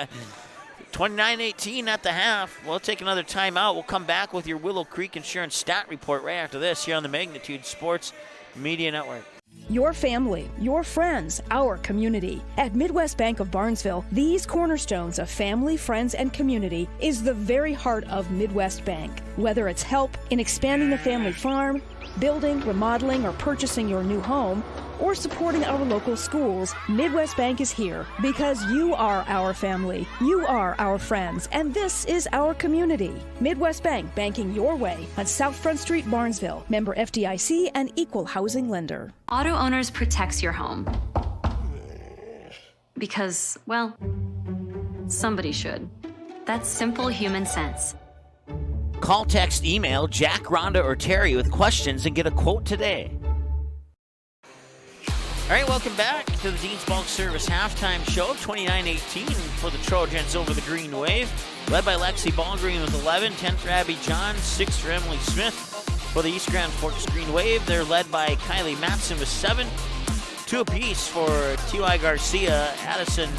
29-18 at the half. We'll take another timeout. We'll come back with your Willow Creek Insurance stat report right after this here on the Magnitude Sports Media Network. Your family, your friends, our community. At Midwest Bank of Barnesville, these cornerstones of family, friends, and community is the very heart of Midwest Bank. Whether it's help in expanding the family farm, building, remodeling, or purchasing your new home, or supporting our local schools, Midwest Bank is here because you are our family, you are our friends, and this is our community. Midwest Bank, banking your way on South Front Street, Barnesville. Member FDIC and equal housing lender. Auto Owners protects your home. Because, well, somebody should. That's simple human sense. Call, text, email Jack, Rhonda, or Terry with questions and get a quote today. All right, welcome back to the Dean's Bulk Service halftime show. 29-18 for the Trojans over the Green Wave. Led by Lexi Balgreen with 11, 10 for Abby John, 6 for Emily Smith. For the East Grand Forks Green Wave, they're led by Kylie Matson with 7. 2 apiece for T.Y. Garcia, Addison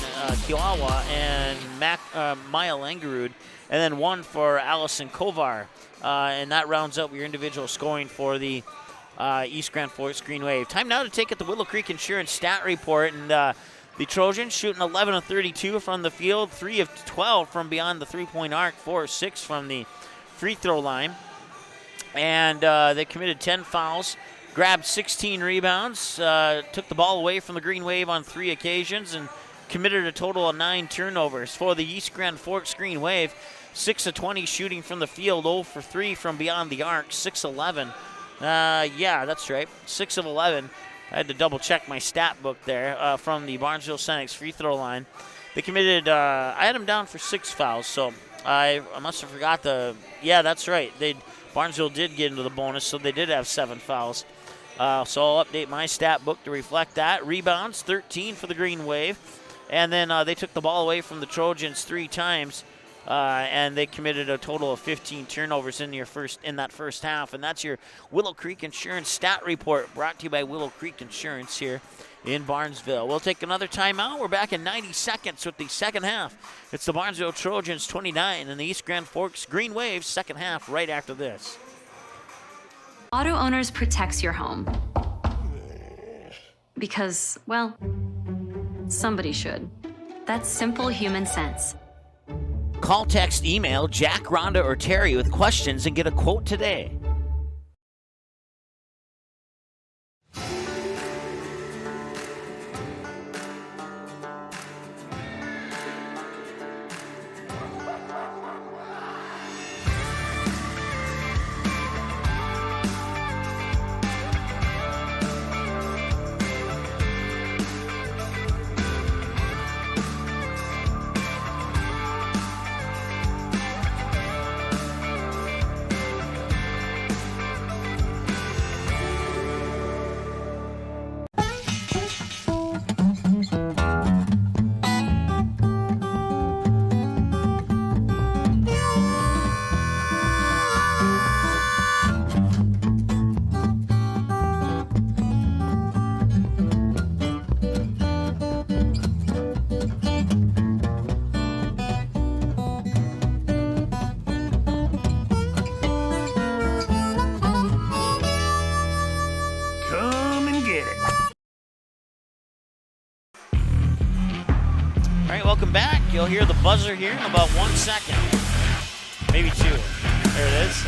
Kiwawa, and Maya Langerud. And then 1 for Allison Kovar. And that rounds up your individual scoring for the East Grand Forks Green Wave. Time now to take at the Willow Creek Insurance stat report. And the Trojans shooting 11 of 32 from the field, 3 of 12 from beyond the three-point arc, 4 of 6 from the free throw line. And they committed 10 fouls, grabbed 16 rebounds, took the ball away from the Green Wave on 3 occasions, and committed a total of 9 turnovers. For the East Grand Forks Green Wave, 6 of 20 shooting from the field, 0 for 3 from beyond the arc, 6-11. Yeah, that's right, 6 of 11. I had to double check my stat book there from the Barnesville Senex free throw line. They committed, I had them down for 6 fouls, so I must have forgot yeah, that's right. Barnesville did get into the bonus, so they did have 7 fouls. So I'll update my stat book to reflect that. Rebounds, 13 for the Green Wave. And then they took the ball away from the Trojans 3 times, and they committed a total of 15 turnovers in that first half. And that's your Willow Creek Insurance stat report, brought to you by Willow Creek Insurance here in Barnesville. We'll take another timeout. We're back in 90 seconds with the second half. It's the Barnesville Trojans 29 and the East Grand Forks Green Wave second half right after this. Auto Owners protects your home. Because, well, somebody should. That's simple human sense. Call, text, email Jack, Rhonda, or Terry with questions and get a quote today. Welcome back. You'll hear the buzzer here in about 1 second. Maybe 2. There it is.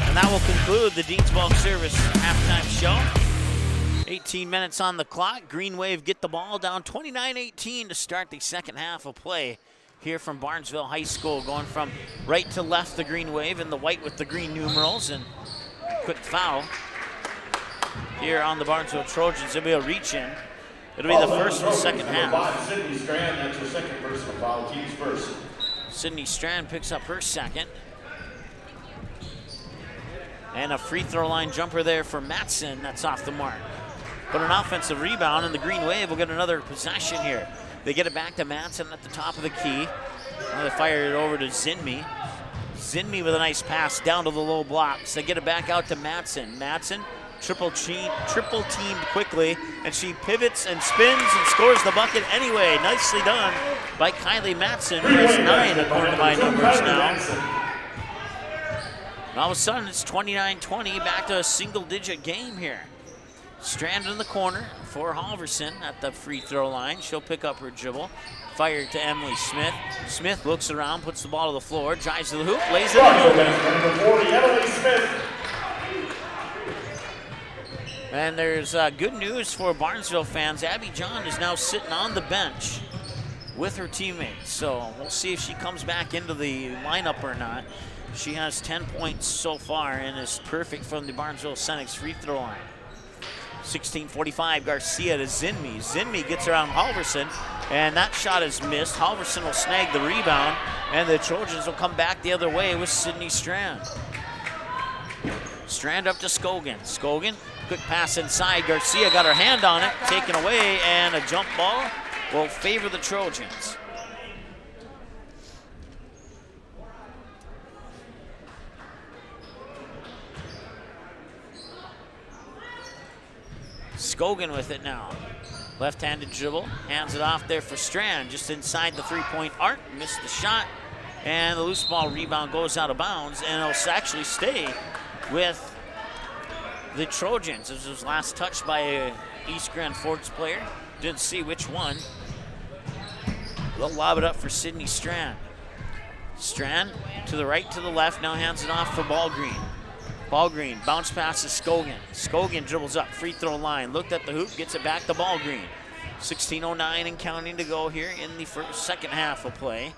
And that will conclude the Dean's Bulk Service halftime show. 18 minutes on the clock. Green Wave get the ball down 29-18 to start the second half of play here from Barnesville High School. Going from right to left, the Green Wave, and the white with the green numerals. And quick foul here on the Barnesville Trojans. There'll be a reach in. It'll be the first of the second half. Sydney Strand, that's your second personal foul, team's first. Sydney Strand picks up her second. And a free throw line jumper there for Matson. That's off the mark. But an offensive rebound, and the Green Wave will get another possession here. They get it back to Matson at the top of the key. Now they fire it over to Zinmi. Zinmi with a nice pass down to the low blocks. They get it back out to Matson. Matson triple teamed quickly, and she pivots and spins and scores the bucket anyway. Nicely done by Kylie Matson, who has 9 according to my numbers now. And all of a sudden, it's 29-20, back to a single-digit game here. Strand in the corner for Halverson at the free throw line. She'll pick up her dribble. Fired to Emily Smith. Smith looks around, puts the ball to the floor, drives to the hoop, lays it in. Number 40, Emily Smith. And there's good news for Barnesville fans. Abby John is now sitting on the bench with her teammates. So we'll see if she comes back into the lineup or not. She has 10 points so far and is perfect from the Barnesville Senex free throw line. 16:45, Garcia to Zinmi. Zinmi gets around Halverson, and that shot is missed. Halverson will snag the rebound, and the Trojans will come back the other way with Sydney Strand. Strand up to Scogan. Scogan, quick pass inside. Garcia got her hand on it, taken away, and a jump ball will favor the Trojans. Scogan with it now. Left-handed dribble, hands it off there for Strand, just inside the three-point arc, missed the shot, and the loose ball rebound goes out of bounds, and it'll actually stay with the Trojans. This was last touched by a East Grand Forks player. Didn't see which one. They'll lob it up for Sydney Strand. Strand to the right, to the left, now hands it off for Balgreen. Balgreen, bounce pass to Scogan. Scogan dribbles up, free throw line, looked at the hoop, gets it back to Balgreen. 16:09 and counting to go here in the second half of play.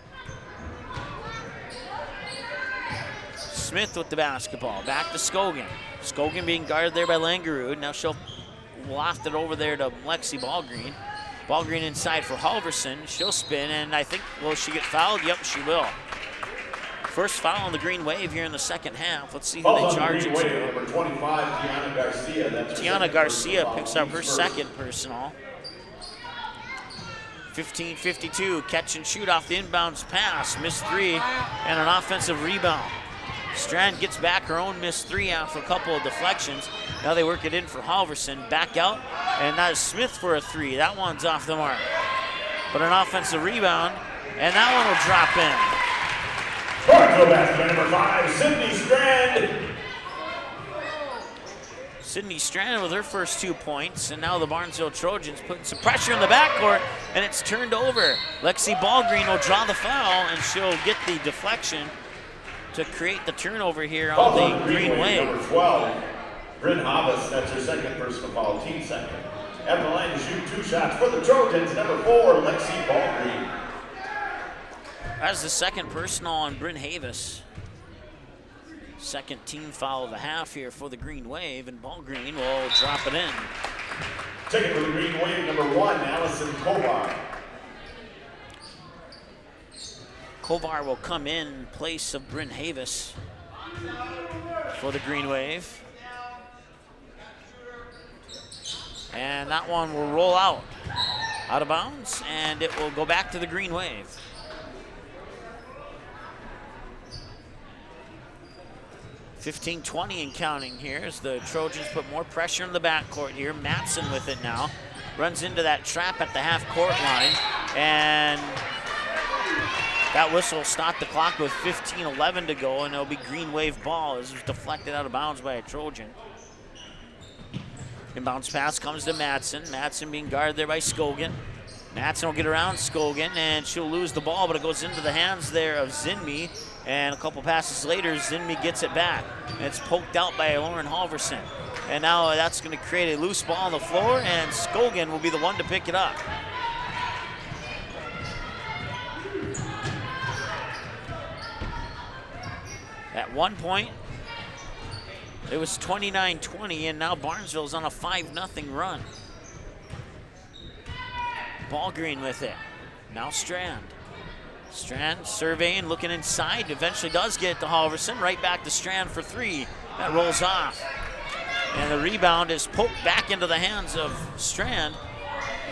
Smith with the basketball, back to Scogan. Scogan being guarded there by Langerud. Now she'll loft it over there to Lexi Balgreen. Balgreen inside for Halverson. She'll spin, and I think, will she get fouled? Yep, she will. First foul on the Green Wave here in the second half. Let's see who they charge it to. Number 25, Tiana Garcia. Tiana Garcia picks up her second personal. 15:52, catch and shoot off the inbounds pass. Missed three, and an offensive rebound. Strand gets back her own missed three after a couple of deflections. Now they work it in for Halverson. Back out, and that is Smith for a three. That one's off the mark. But an offensive rebound, and that one will drop in. Barnesville basket number 5, Sydney Strand. Sydney Strand with her first 2 points, and now the Barnesville Trojans putting some pressure in the backcourt, and it's turned over. Lexi Balgreen will draw the foul, and she'll get the deflection to create the turnover here on the Green Wave. Number 12, Bryn Havas, that's her second personal foul, team second. At the line to shoot 2 shots for the Trojans, number 4, Lexi Balgreen. That's the second personal on Bryn Havas. Second team foul of the half here for the Green Wave, and Balgreen will drop it in. Taking for the Green Wave, number 1, Allison Kovar. Kovar will come in place of Bryn Havas for the Green Wave. And that one will roll out of bounds, and it will go back to the Green Wave. 15:20 and counting here as the Trojans put more pressure in the backcourt here. Matson with it now. Runs into that trap at the half-court line, and that whistle will stop the clock with 15:11 to go, and it'll be Green Wave ball as it was deflected out of bounds by a Trojan. Inbounds pass comes to Matson. Matson being guarded there by Scogan. Matson will get around Scogan, and she'll lose the ball, but it goes into the hands there of Zinmi, and a couple passes later, Zinmi gets it back, and it's poked out by Lauren Halverson. And now that's going to create a loose ball on the floor, and Scogan will be the one to pick it up. At one point, it was 29-20, and now Barnesville's on a 5-0 run. Balgreen with it. Now Strand. Strand surveying, looking inside, eventually does get it to Halverson. Right back to Strand for three. That rolls off. And the rebound is poked back into the hands of Strand.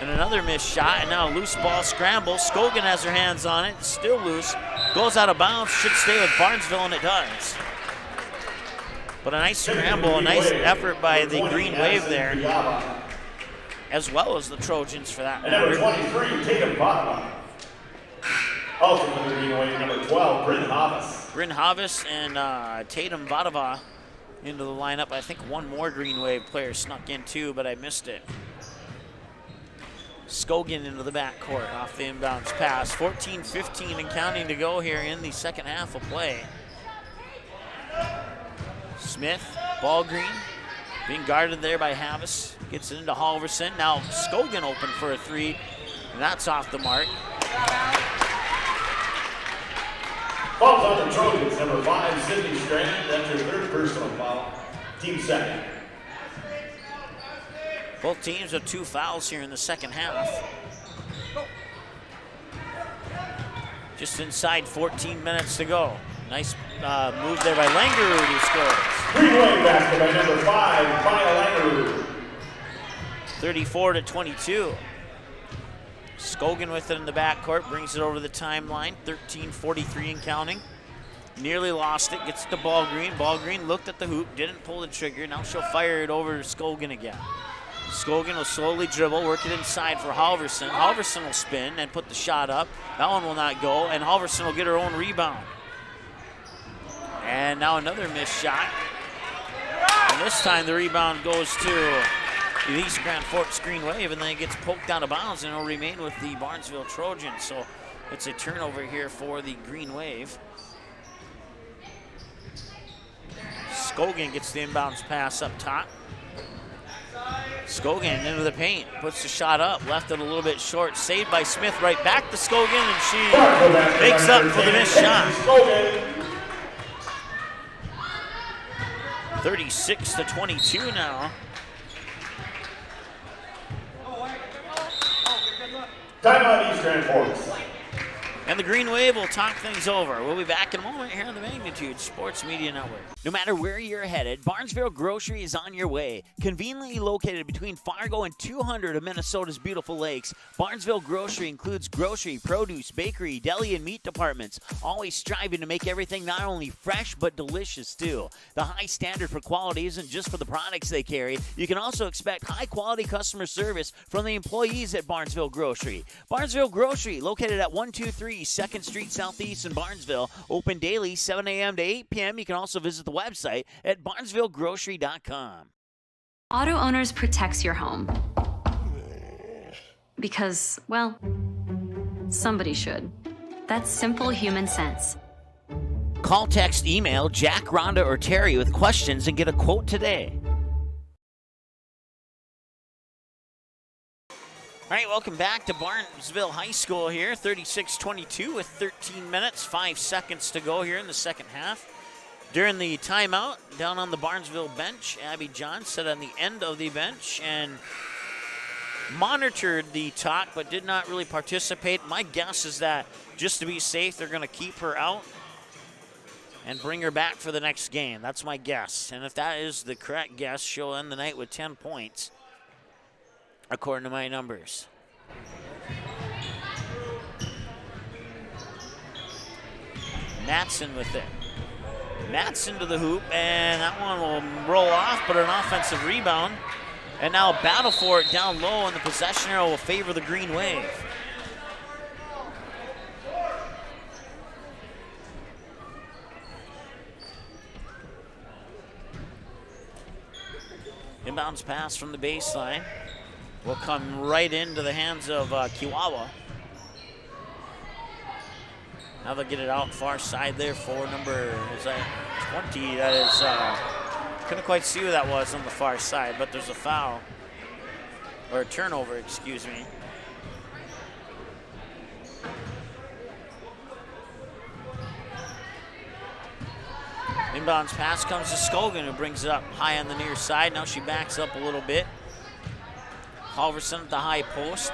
And another missed shot, and now a loose ball scramble. Scogan has her hands on it, still loose. Goes out of bounds, should stay with Barnesville, and it does. But a nice scramble, a nice effort by the Green Wave there, as well as the Trojans for that matter. And number 23, Tatum Vadava. Also for the Green Wave, number 12, Bryn Havas. Bryn Havas and Tatum Vadava into the lineup. I think one more Green Wave player snuck in too, but I missed it. Scogan into the backcourt off the inbounds pass. 14-15 and counting to go here in the second half of play. Smith, Balgreen, being guarded there by Havas. Gets it into Halverson. Now Scogan open for a three, and that's off the mark. Falls on the Trojans, number 5, Sydney Strand. That's her third personal foul. Team second. Both teams have 2 fouls here in the second half. Just inside 14 minutes to go. Nice move there by Langerud, who scores. Green Wave basket by number 5, Maya Langerud. 34-22. Scogan with it in the backcourt, brings it over the timeline. 13:43 and counting. Nearly lost it, gets it to Balgreen. Balgreen looked at the hoop, didn't pull the trigger. Now she'll fire it over to Scogan again. Scogan will slowly dribble, work it inside for Halverson. Halverson will spin and put the shot up. That one will not go, and Halverson will get her own rebound. And now another missed shot. And this time the rebound goes to the East Grand Forks Green Wave, and then it gets poked out of bounds, and it'll remain with the Barnesville Trojans. So It's a turnover here for the Green Wave. Scogan gets the inbounds pass up top. Scogan into the paint, puts the shot up, left it a little bit short, saved by Smith, right back to Scogan, and she makes up for the missed shot. 36-22 now. Timeout, East Grand Forks. And the Green Wave will talk things over. We'll be back in a moment here on the Magnitude Sports Media Network. No matter where you're headed, Barnesville Grocery is on your way. Conveniently located between Fargo and 200 of Minnesota's beautiful lakes, Barnesville Grocery includes grocery, produce, bakery, deli, and meat departments, always striving to make everything not only fresh but delicious too. The high standard for quality isn't just for the products they carry. You can also expect high-quality customer service from the employees at Barnesville Grocery. Barnesville Grocery, located at 123 2nd Street Southeast in Barnesville, open daily 7 a.m. to 8 p.m. You can also visit the website at barnesvillegrocery.com. Auto Owners protects your home. Because, well, somebody should. That's simple human sense. Call, text, email Jack, Rhonda, or Terry with questions and get a quote today. All right, welcome back to Barnesville High School here. 36-22 with 13 minutes, 5 seconds to go here in the second half. During the timeout, down on the Barnesville bench, Abby John sat on the end of the bench and monitored the talk but did not really participate. My guess is that just to be safe, they're going to keep her out and bring her back for the next game. That's my guess. And if that is the correct guess, she'll end the night with 10 points. According to my numbers. Matson with it. Matson to the hoop, and that one will roll off, but an offensive rebound. And now a battle for it down low, and the possession arrow will favor the Green Wave. Inbounds pass from the baseline will come right into the hands of Kiwawa. Now they'll get it out far side there for number, is that 20? That is, couldn't quite see who that was on the far side, but there's a foul, or a turnover, excuse me. Inbounds pass comes to Scogan, who brings it up high on the near side. Now she backs up a little bit. Halverson at the high post.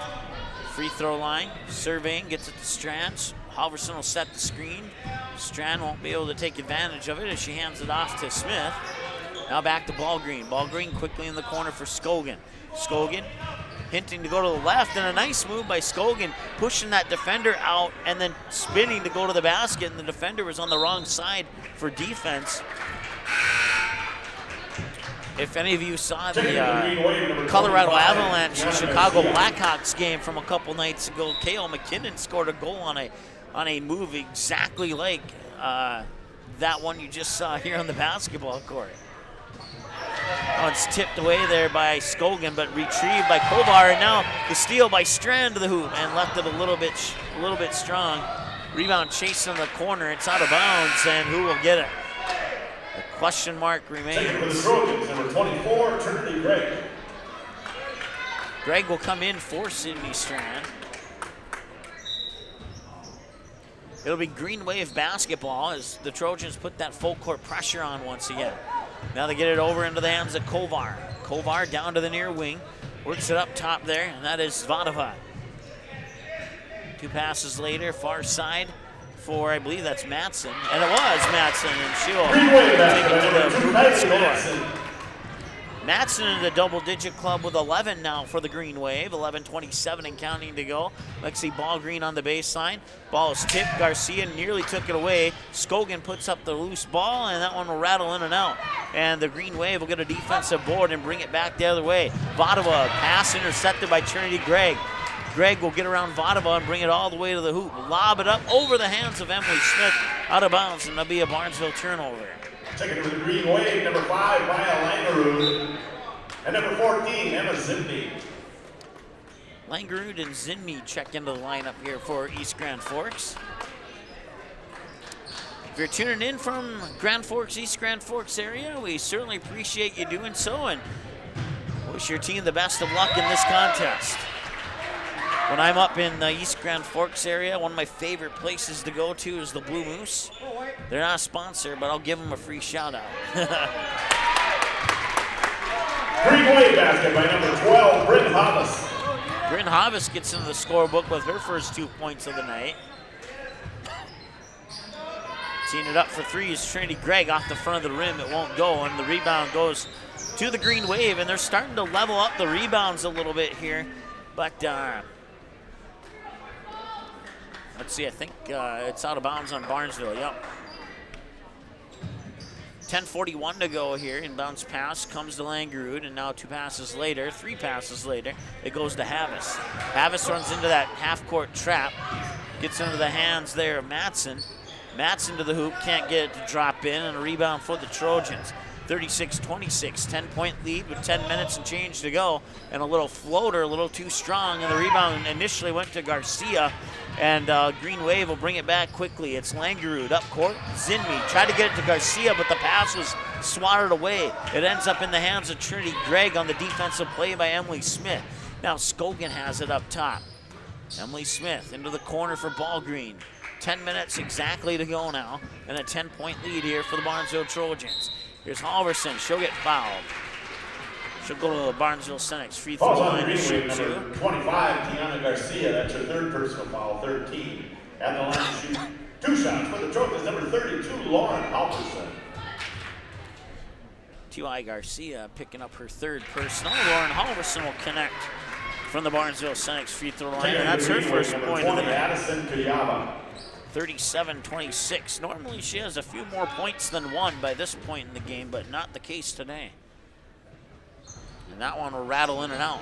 Free throw line. Surveying, gets it to Strand. Halverson will set the screen. Strand won't be able to take advantage of it as she hands it off to Smith. Now back to Balgreen. Balgreen quickly in the corner for Scogan. Scogan hinting to go to the left, and a nice move by Scogan, pushing that defender out and then spinning to go to the basket, and the defender was on the wrong side for defense. If any of you saw the Colorado Avalanche and Chicago Blackhawks game from a couple nights ago, K.O. McKinnon scored a goal on a move exactly like that one you just saw here on the basketball court. Oh, it's tipped away there by Scogan, but retrieved by Kovar, and now the steal by Strand to the hoop and left it a little bit strong. Rebound chasing in the corner, it's out of bounds, and who will get it? The question mark remains. For the Trojans, number 24, Trinity Gregg. Gregg will come in for Sydney Strand. It'll be Green Wave basketball as the Trojans put that full court pressure on once again. Now they get it over into the hands of Kovar. Kovar down to the near wing, works it up top there, and that is Svadova. 2 passes later, far side for, I believe that's Matson, and it was Matson, and she'll take it to the hoop and score. Matson in the double-digit club with 11 now for the Green Wave, 11:27 and counting to go. Lexi Balgreen on the baseline. Ball is tipped. Garcia nearly took it away. Scogan puts up the loose ball, and that one will rattle in and out. And the Green Wave will get a defensive board and bring it back the other way. Vadova, pass intercepted by Trinity Gregg. Gregg will get around Vadova and bring it all the way to the hoop. Lob it up over the hands of Emily Smith, out of bounds, and there'll be a Barnesville turnover. Checking for the Green Wave, number 5, Maya Langaroo. And number 14, Emma Zimney. Langerud and Zinmi check into the lineup here for East Grand Forks. If you're tuning in from Grand Forks, East Grand Forks area, we certainly appreciate you doing so and wish your team the best of luck in this contest. When I'm up in the East Grand Forks area, one of my favorite places to go to is the Blue Moose. They're not a sponsor, but I'll give them a free shout out. Green wave basket by number 12, Bryn Havis. Bryn Havis gets into the scorebook with her first 2 points of the night. Teeing it up for three is Trinity Gregg off the front of the rim. It won't go, and the rebound goes to the Green Wave, and they're starting to level up the rebounds a little bit here. But let's see, I think it's out of bounds on Barnesville, yep. 10:41 to go here. Inbounds pass comes to Langerud, and now 3 passes later, it goes to Havis. Havis runs into that half-court trap, gets into the hands there of Matson. Matson to the hoop, can't get it to drop in, and a rebound for the Trojans. 36-26, 10-point lead with 10 minutes and change to go, and a little floater, a little too strong, and the rebound initially went to Garcia, and Green Wave will bring it back quickly. It's Langerud up court. Zinmi tried to get it to Garcia, but the pass was swatted away. It ends up in the hands of Trinity Gregg on the defensive play by Emily Smith. Now Scogan has it up top. Emily Smith into the corner for Balgreen. 10 minutes exactly to go now, and a 10-point lead here for the Barnesville Trojans. Here's Halverson. She'll get fouled. She'll go to the Barnesville Senex free throw line to shoot two. Number 25, Tiana Garcia. That's her third personal foul, 13. At the line to shoot 2 shots for the Trojans. Number 32, Lauren Halverson. T.Y. Garcia picking up her third personal. Lauren Halverson will connect from the Barnesville Senex free throw line, and that's her first point of the night. Addison Kayaba. 37-26. Normally she has a few more points than one by this point in the game, but not the case today. And that one will rattle in and out.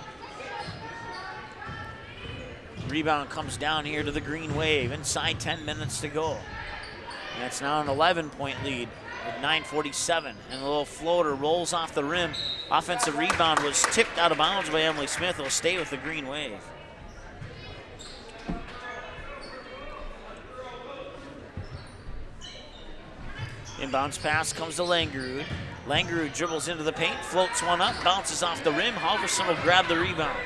Rebound comes down here to the Green Wave. Inside 10 minutes to go. And it's now an 11-point lead with 9:47. And a little floater rolls off the rim. Offensive rebound was tipped out of bounds by Emily Smith. It'll stay with the Green Wave. Inbounds pass comes to Langerud. Langerud dribbles into the paint, floats one up, bounces off the rim. Halverson will grab the rebound.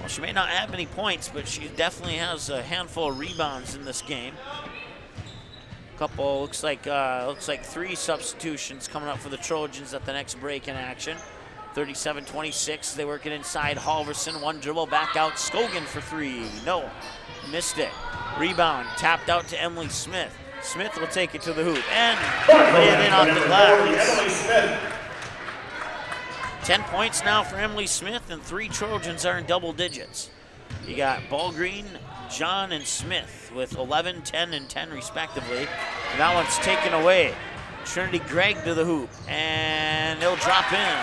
Well, she may not have many points, but she definitely has a handful of rebounds in this game. Couple, looks like 3 substitutions coming up for the Trojans at the next break in action. 37-26, they work it inside. Halverson, one dribble, back out. Scogan for 3, no, missed it. Rebound, tapped out to Emily Smith. Smith will take it to the hoop and lay it in off the glass. 10 points now for Emily Smith, and 3 Trojans are in double digits. You got Balgreen, John, and Smith with 11, 10, and 10 respectively. And that one's taken away. Trinity Gregg to the hoop, and they'll drop in.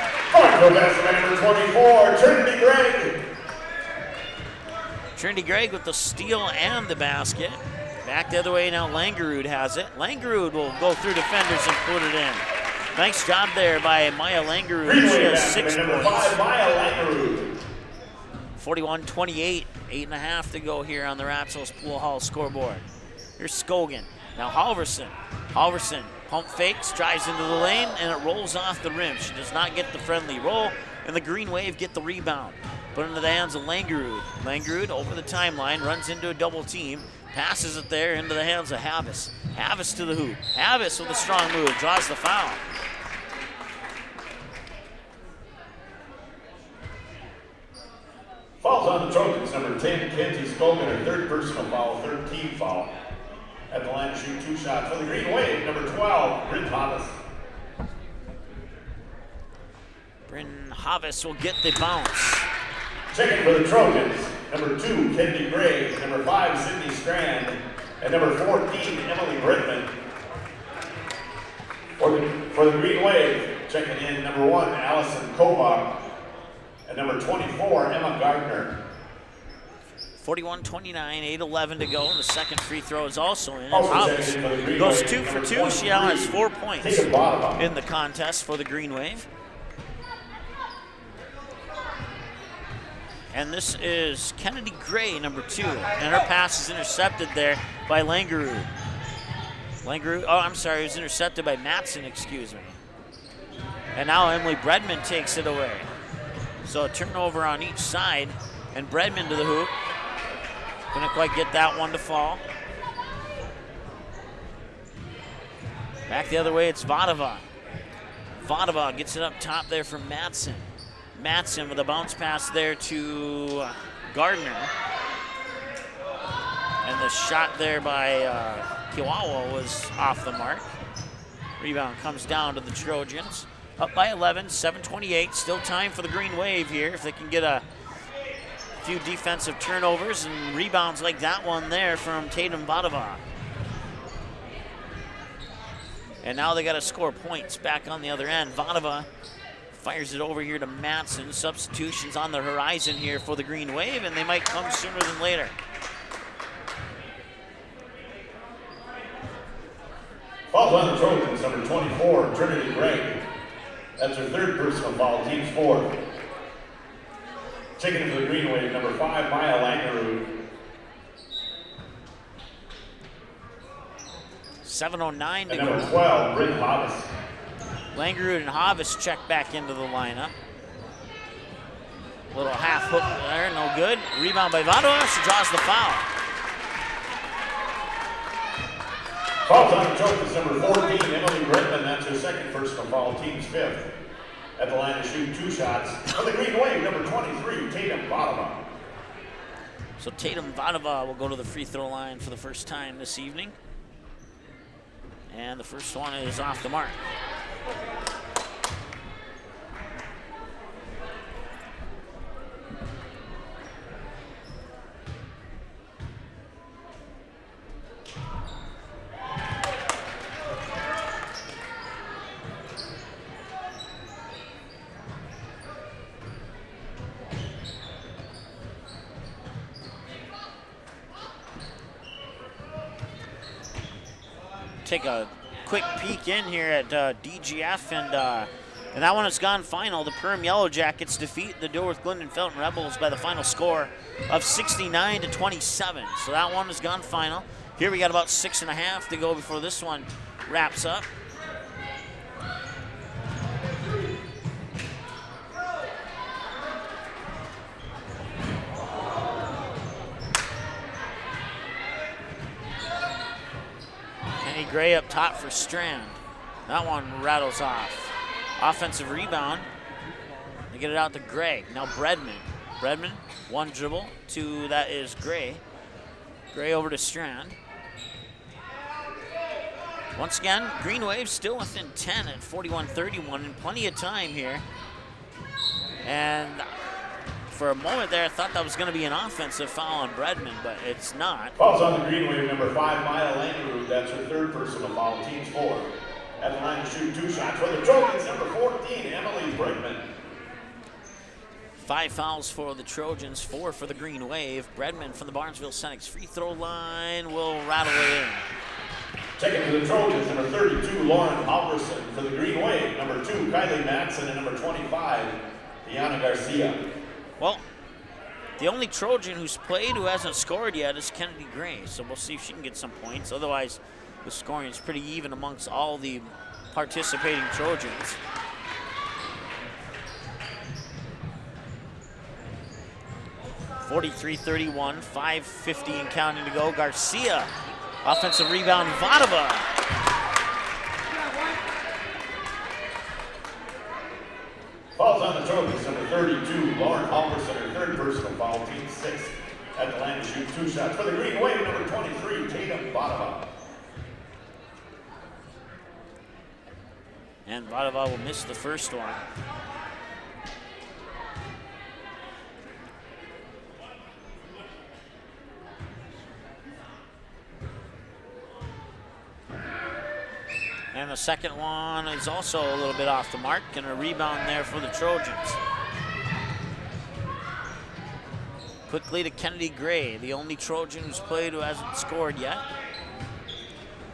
Number 24, Trinity Gregg. Trinity Gregg with the steal and the basket. Back the other way now, Langerud has it. Langerud will go through defenders and put it in. Nice job there by Maya Langerud. She has 6 points. 41-28, 8.5 to go here on the Ratzels Pool Hall scoreboard. Here's Scogan. Now Halverson. Halverson pump fakes, drives into the lane, and it rolls off the rim. She does not get the friendly roll, and the Green Wave get the rebound. Put into the hands of Langerud. Langerud over the timeline, runs into a double team. Passes it there into the hands of Havis. Havis to the hoop. Havis with a strong move, draws the foul. Fouls on the Trojans, number 10, Kenzie Scogan, her third personal foul, 13 foul. At the line to shoot 2 shots for the Green Wave, number 12, Bryn Havis. Bryn Havis will get the bounce. Checking for the Trojans, number 2, Kendi Gray, number 5, Sydney Strand, and number 14, Emily Brittman. For the Green Wave, checking in number 1, Allison Kovach, and number 24, Emma Gardner. 41-29, 8:11 to go, and the second free throw is also in. Havis goes 2 for 2. She now has 4 points in the contest for the Green Wave. And this is Kennedy Gray, number 2. And her pass is intercepted there by Langerud. Langerud, oh, I'm sorry, it was intercepted by Matson, excuse me. And now Emily Bredman takes it away. So a turnover on each side, and Bredman to the hoop. Couldn't quite get that one to fall. Back the other way, it's Vadava. Vadava gets it up top there from Matson. Matson with a bounce pass there to Gardner. And the shot there by Kiwawa was off the mark. Rebound comes down to the Trojans. Up by 11, 7:28. Still time for the Green Wave here if they can get a few defensive turnovers and rebounds like that one there from Tatum Vadava. And now they got to score points back on the other end. Vadava fires it over here to Matson. Substitutions on the horizon here for the Green Wave, and they might come sooner than later. Fouls on the Trojans, number 24, Trinity Gray. That's her 3rd personal foul, team's 4th. Checking into the Green Wave, number 5, Maya Langerud. 7:09 to and go. number 12, Bryn Hobbs. Langerud and Hobbs check back into the lineup. Little half hook there, no good. Rebound by Vadava, she draws the foul. Foul on the Trojans, number 14, Emily Bredman. That's her 2nd personal foul, team's 5th. At the line to shoot 2 shots. On the Green Wave, number 23, Tatum Vadava. So Tatum Vadava will go to the free throw line for the first time this evening. And the first one is off the mark. Take a quick peek in here at DGF, and that one has gone final. The Perm Yellow Jackets defeat the Dilworth Glendon Felton Rebels by the final score of 69-27. So that one has gone final. Here we got about 6.5 to go before this one wraps up. Gray up top for Strand. That one rattles off. Offensive rebound. They get it out to Gray. Now Bredman. Bredman, 1 dribble, 2, that is Gray. Gray over to Strand. Once again, Green Wave still within 10 at 41-31, and plenty of time here. And for a moment there, I thought that was going to be an offensive foul on Bredman, but it's not. Fouls on the Green Wave, number 5, Maya Langerud. That's her 3rd personal foul, team's 4th. At the line to shoot 2 shots for the Trojans, number 14, Emily Bredman. 5 fouls for the Trojans, 4 for the Green Wave. Bredman from the Barnesville Senex free throw line will rattle it in. Checking for the Trojans, number 32, Lauren Halverson. For the Green Wave, number 2, Kylie Matson, and number 25, Diana Garcia. Well, the only Trojan who's played who hasn't scored yet is Kennedy Gray, so we'll see if she can get some points. Otherwise, the scoring is pretty even amongst all the participating Trojans. (43-31), 5:50 and counting to go. Garcia, offensive rebound, Vadava. Fouls on the Trojans, number 32, Lauren Halverson, her 3rd personal foul, team 6th. At the line to shoot 2 shots for the Green Wave, number 23, Tatum Vadava. And Vadava will miss the first one. And the second one is also a little bit off the mark, and a rebound there for the Trojans. Quickly to Kennedy Gray, the only Trojan who's played who hasn't scored yet.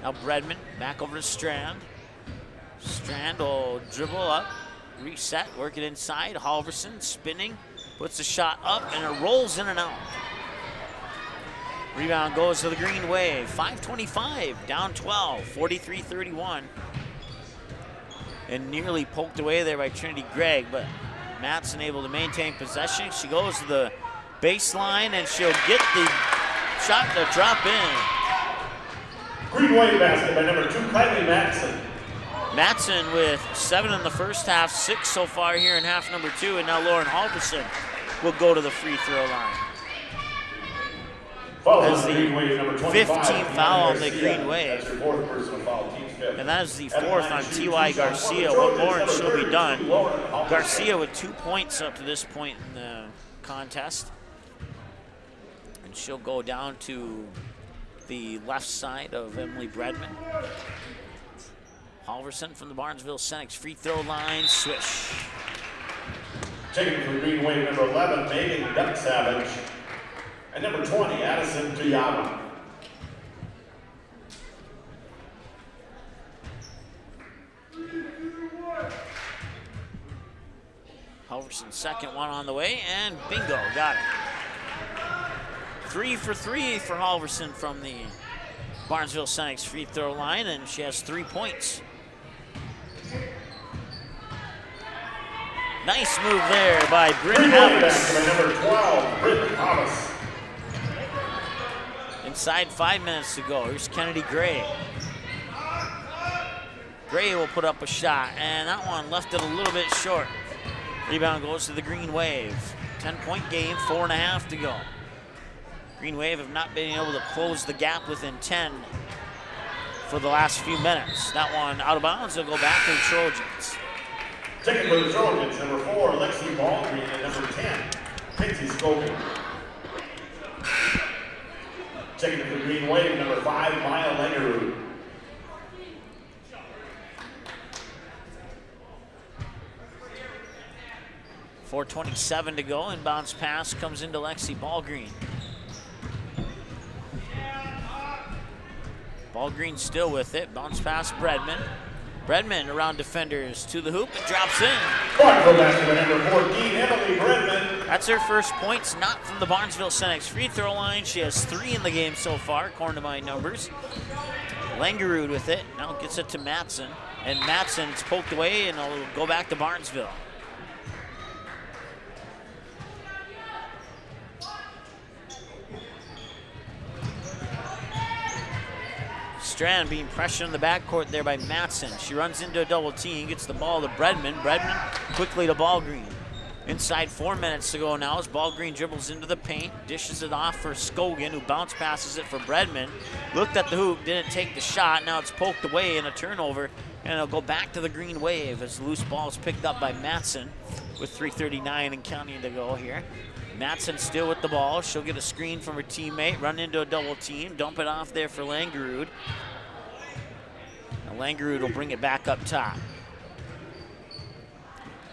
Now Bredman back over to Strand. Strand will dribble up, reset, work it inside. Halverson spinning, Puts the shot up and it rolls in and out. Rebound goes to the Green Wave. 5:25, down 12, 43-31. And nearly poked away there by Trinity Gregg, but Matson able to maintain possession. She goes to the baseline and she'll get the shot to drop in. Green Wave basket by number 2, Kylie Matson. Matson with 7 in the first half, 6 so far here in half number 2, and now Lauren Halverson will go to the free throw line. That's the 15th foul on the Green Wave. And that is the 4th on T.Y. Garcia. One more and she'll be done. Garcia with 2 points up to this point in the contest. And she'll go down to the left side of Emily Bredman. Halverson from the Barnesville Senex free throw line, swish. Taking from Green Wave number 11, Megan Duck Savage. And number 20, Addison Tuyama. Halverson's second one on the way, and bingo, got it. 3 for 3 for Halverson from the Barnesville Senex free throw line, and she has 3 points. Nice move there by Britt Havas. Number 12, Britt Havas. Inside 5 minutes to go. Here's Kennedy Gray. Gray will put up a shot, and that one left it a little bit short. Rebound goes to the Green Wave. 10-point game, 4.5 to go. Green Wave have not been able to close the gap within 10 for the last few minutes. That one out of bounds, will go back to the Trojans. Taking for the Trojans, number 4, Lexi Balgreen, and number 10, Pinksy Scogan. Taking for the Green Wave, number 5, Maya Langerud. .427 to go, and bounce pass comes into Lexi Balgreen. Balgreen still with it, bounce pass Bredman. Bredman around defenders to the hoop and drops in. Number 14, Emily Bredman. That's her first points, not from the Barnesville Senex free throw line. She has 3 in the game so far, according to my numbers. Langerud with it, now gets it to Matson. And Matson's poked away and it'll go back to Barnesville. Strand being pressured in the backcourt there by Matson. She runs into a double team, gets the ball to Bredman. Bredman quickly to Balgreen. Inside 4 minutes to go now as Balgreen dribbles into the paint, dishes it off for Scogan, who bounce passes it for Bredman. Looked at the hoop, didn't take the shot. Now it's poked away in a turnover, and it'll go back to the Green Wave as the loose ball is picked up by Matson with 3:39 and counting to go here. Matson still with the ball. She'll get a screen from her teammate, run into a double team, dump it off there for Langerud. Now Langerud will bring it back up top.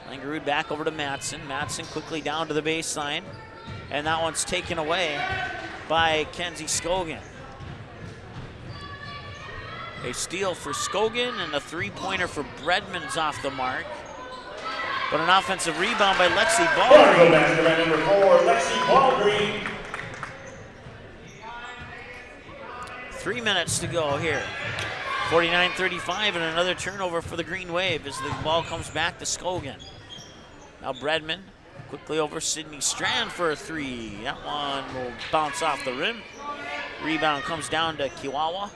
Langerud back over to Matson. Matson quickly down to the baseline, and that one's taken away by Kenzie Scogan. A steal for Scogan, and a three-pointer for Bredman's off the mark. But an offensive rebound by Lexi Balgreen. Number 4, Lexi Balgreen. 3 minutes to go here. 49-35 and another turnover for the Green Wave as the ball comes back to Scogan. Now Bredman quickly over Sydney Strand for a 3. That one will bounce off the rim. Rebound comes down to Kiwawa.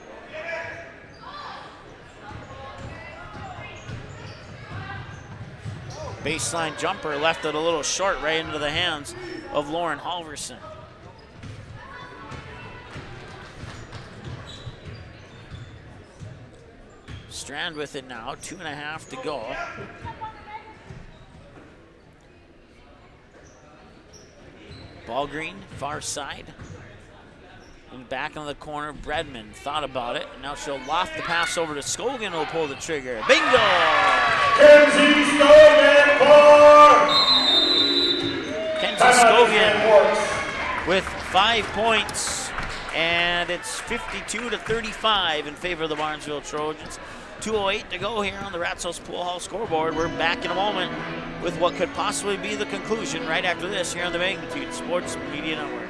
Baseline jumper left it a little short, right into the hands of Lauren Halverson. Strand with it now, 2.5 to go. Balgreen, far side. And back into the corner, Bredman thought about it. Now she'll loft the pass over to Scogan, who'll pull the trigger. Bingo! Kenzie Scogan for Kenzie Scogan with 5 points, and it's 52-35 in favor of the Barnesville Trojans. 2:08 to go here on the Rats House Pool Hall scoreboard. We're back in a moment with what could possibly be the conclusion right after this here on the Magnitude Sports Media Network.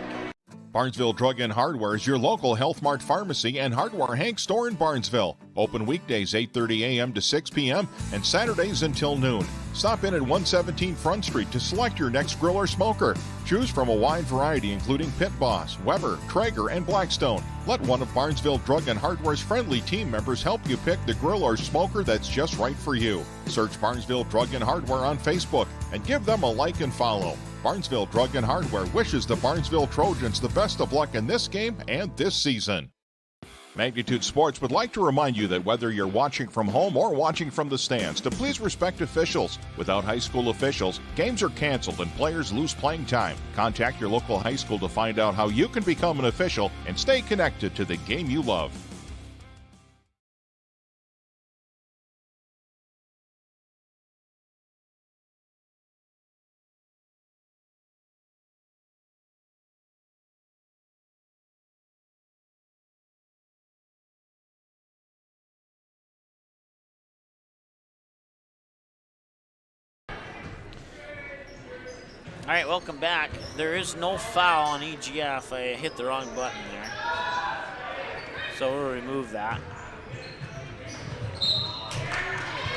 Barnesville Drug and Hardware is your local Health Mart pharmacy and Hardware Hank store in Barnesville. Open weekdays 8:30 a.m. to 6 p.m. and Saturdays until noon. Stop in at 117 Front Street to select your next grill or smoker. Choose from a wide variety including Pit Boss, Weber, Traeger, and Blackstone. Let one of Barnesville Drug and Hardware's friendly team members help you pick the grill or smoker that's just right for you. Search Barnesville Drug and Hardware on Facebook and give them a like and follow. Barnesville Drug and Hardware wishes the Barnesville Trojans the best of luck in this game and this season. Magnitude Sports would like to remind you that whether you're watching from home or watching from the stands, to please respect officials. Without high school officials, games are canceled and players lose playing time. Contact your local high school to find out how you can become an official and stay connected to the game you love. All right, welcome back. There is no foul on EGF. I hit the wrong button there. So we'll remove that.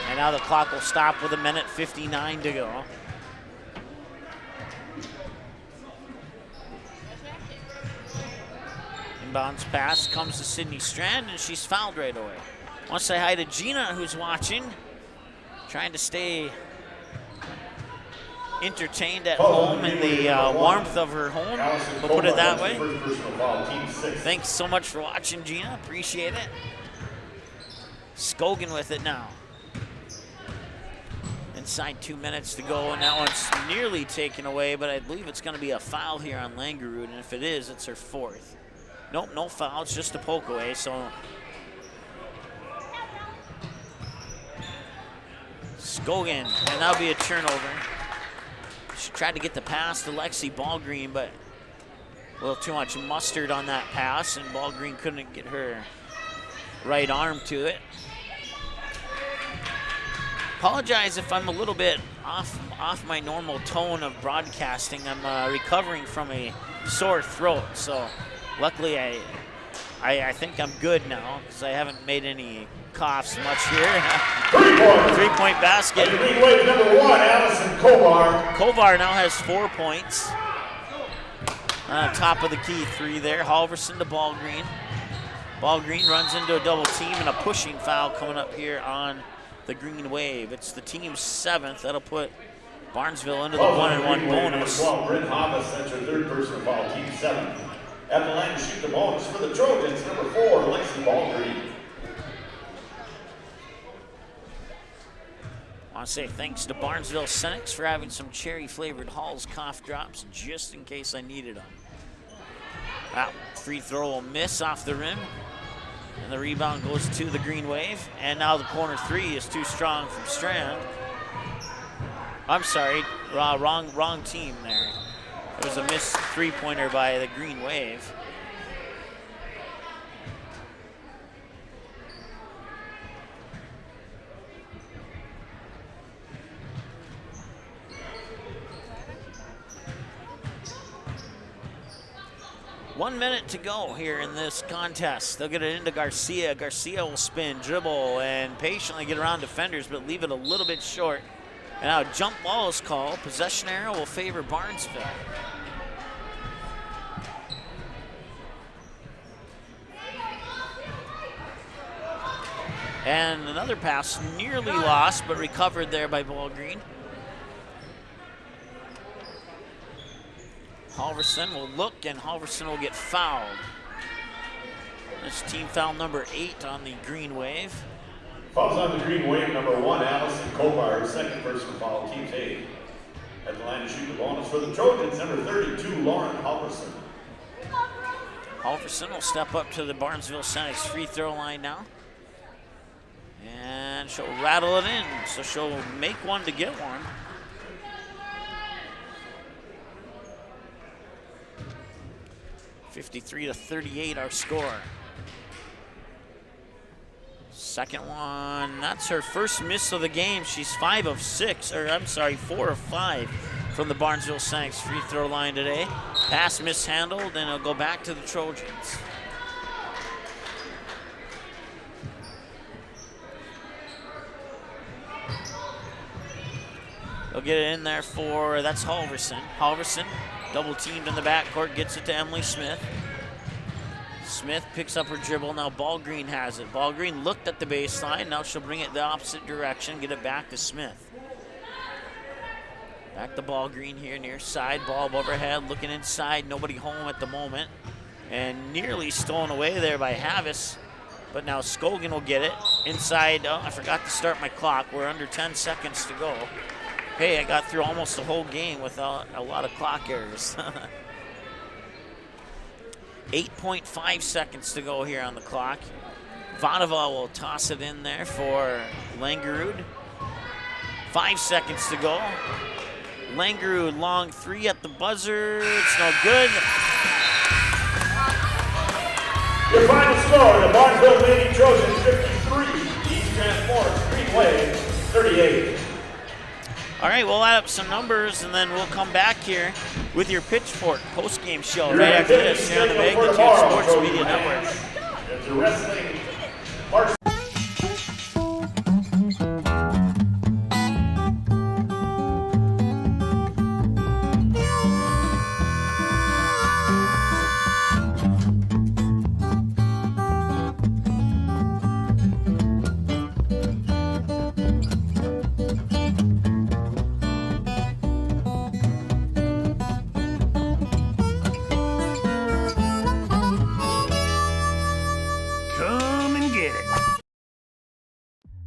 And now the clock will stop with 1:59 to go. Inbounds pass comes to Sydney Strand, and she's fouled right away. I want to say hi to Gina, who's watching, trying to stay entertained at home in the warmth of her home, we'll put it that way. Thanks so much for watching, Gina. Appreciate it. Scogan with it now. Inside 2 minutes to go, and that one's nearly taken away, but I believe it's going to be a foul here on Langerud, and if it is, it's her fourth. Nope, no foul. It's just a poke away, so Scogan, and that'll be a turnover. She tried to get the pass to Lexi Balgreen, but a little too much mustard on that pass, and Balgreen couldn't get her right arm to it. Apologize if I'm a little bit off my normal tone of broadcasting. I'm recovering from a sore throat, so luckily I think I'm good now because I haven't made any coughs much here. Three-point basket. Green number 1, Allison Kovar. Kovar now has 4 points. Top of the key three there. Halverson to Balgreen. Balgreen runs into a double team and a pushing foul coming up here on the Green Wave. It's the team's 7th. That'll put Barnesville into the 1-and-1 bonus. Bryn Hobbs, that's her third personal foul, team 7. At the line to shoot the bonus for the Trojans, number 4, Lexi Balgreen. I want to say thanks to Barnesville Senex for having some cherry-flavored Hall's cough drops just in case I needed them. That free throw will miss off the rim, and the rebound goes to the Green Wave. And now the corner three is too strong from Strand. I'm sorry, wrong team there. It was a missed three-pointer by the Green Wave. One minute to go here in this contest. They'll get it into Garcia. Garcia will spin, dribble, and patiently get around defenders, but leave it a little bit short. And now a jump ball is called. Possession arrow will favor Barnesville. And another pass nearly lost, but recovered there by Balgreen. Halverson will look, and Halverson will get fouled. That's team foul number 8 on the Green Wave. Fouls on the Green Wave, number 1, Allison Kovar, second personal foul, team 8. At the line to shoot the bonus for the Trojans, number 32, Lauren Halverson. Halverson will step up to the Barnesville Senex free throw line now. And she'll rattle it in, so she'll make one to get one. .53-38 our score. Second one, that's her first miss of the game. She's 4 of 5 from the Barnesville Saints free throw line today. Pass mishandled, and it'll go back to the Trojans. They'll get it in there for, that's Halverson. Halverson, double teamed in the backcourt, gets it to Emily Smith. Smith picks up her dribble. Now Balgreen has it. Balgreen looked at the baseline. Now she'll bring it the opposite direction, get it back to Smith. Back to Balgreen here near side. Ball above her head, looking inside. Nobody home at the moment. And nearly stolen away there by Havis. But now Scogan will get it inside. Oh, I forgot to start my clock. We're under 10 seconds to go. Hey, I got through almost the whole game without a lot of clock errors. 8.5 seconds to go here on the clock. Vadova will toss it in there for Langerud. 5 seconds to go. Langerud, long three at the buzzer. It's no good. Your final score, the Barnesville Lady Trojans 53, East Grand Forks Greenway 38. All right, we'll add up some numbers, and then we'll come back here with your Pitchfork post-game show right after this here on the Magnitude Sports Media Network. The wrestling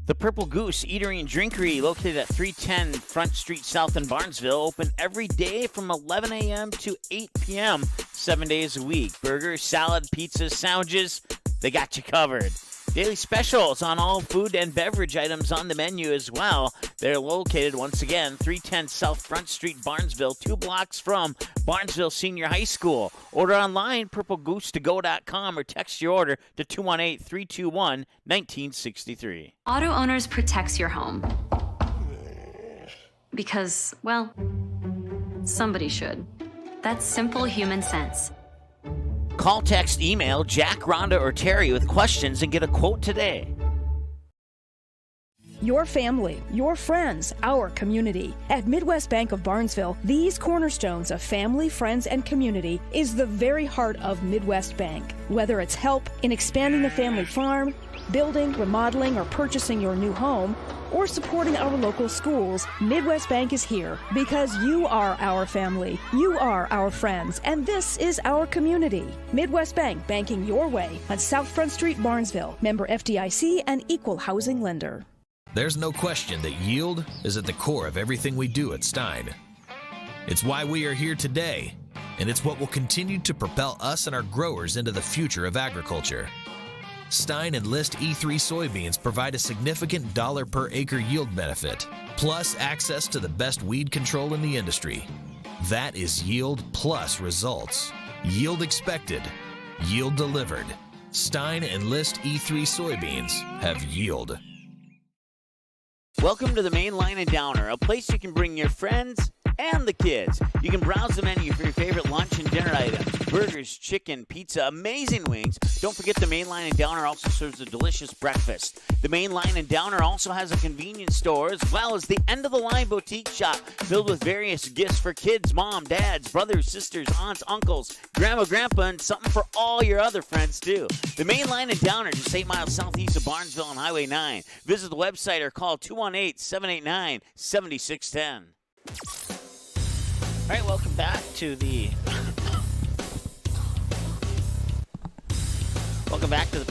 The Purple Goose Eatery and Drinkery, located at 310 Front Street South in Barnesville, open every day from 11 a.m. to 8 p.m., 7 days a week. Burgers, salad, pizzas, sandwiches, they got you covered. Daily specials on all food and beverage items on the menu as well. They're located, once again, 310 South Front Street, Barnesville, 2 blocks from Barnesville Senior High School. Order online, purplegoose2go.com, or text your order to 218-321-1963. Auto Owners protects your home. Because, well, somebody should. That's simple human sense. Call, text, email Jack, Rhonda, or Terry with questions and get a quote today. Your family, your friends, our community. At Midwest Bank of Barnesville, these cornerstones of family, friends, and community is the very heart of Midwest Bank. Whether it's help in expanding the family farm, building, remodeling, or purchasing your new home, or supporting our local schools, Midwest Bank is here because you are our family, you are our friends, and this is our community. Midwest Bank, banking your way on South Front Street, Barnesville. Member FDIC and equal housing lender. There's no question that yield is at the core of everything we do at Stein. It's why we are here today, and it's what will continue to propel us and our growers into the future of agriculture. Stein Enlist E3 soybeans provide a significant dollar per acre yield benefit, plus access to the best weed control in the industry. That is yield plus results. Yield expected, yield delivered. Stein Enlist E3 soybeans have yield. Welcome to the Main Line and Downer, a place you can bring your friends and the kids. You can browse the menu for your favorite lunch and dinner items. Burgers, chicken, pizza, amazing wings. Don't forget the Main Line and Downer also serves a delicious breakfast. The Main Line and Downer also has a convenience store as well as the end-of-the-line boutique shop filled with various gifts for kids, mom, dads, brothers, sisters, aunts, uncles, grandma, grandpa, and something for all your other friends too. The Main Line and Downer, just 8 miles southeast of Barnesville on Highway 9. Visit the website or call 218-789-7610. All right, welcome back to the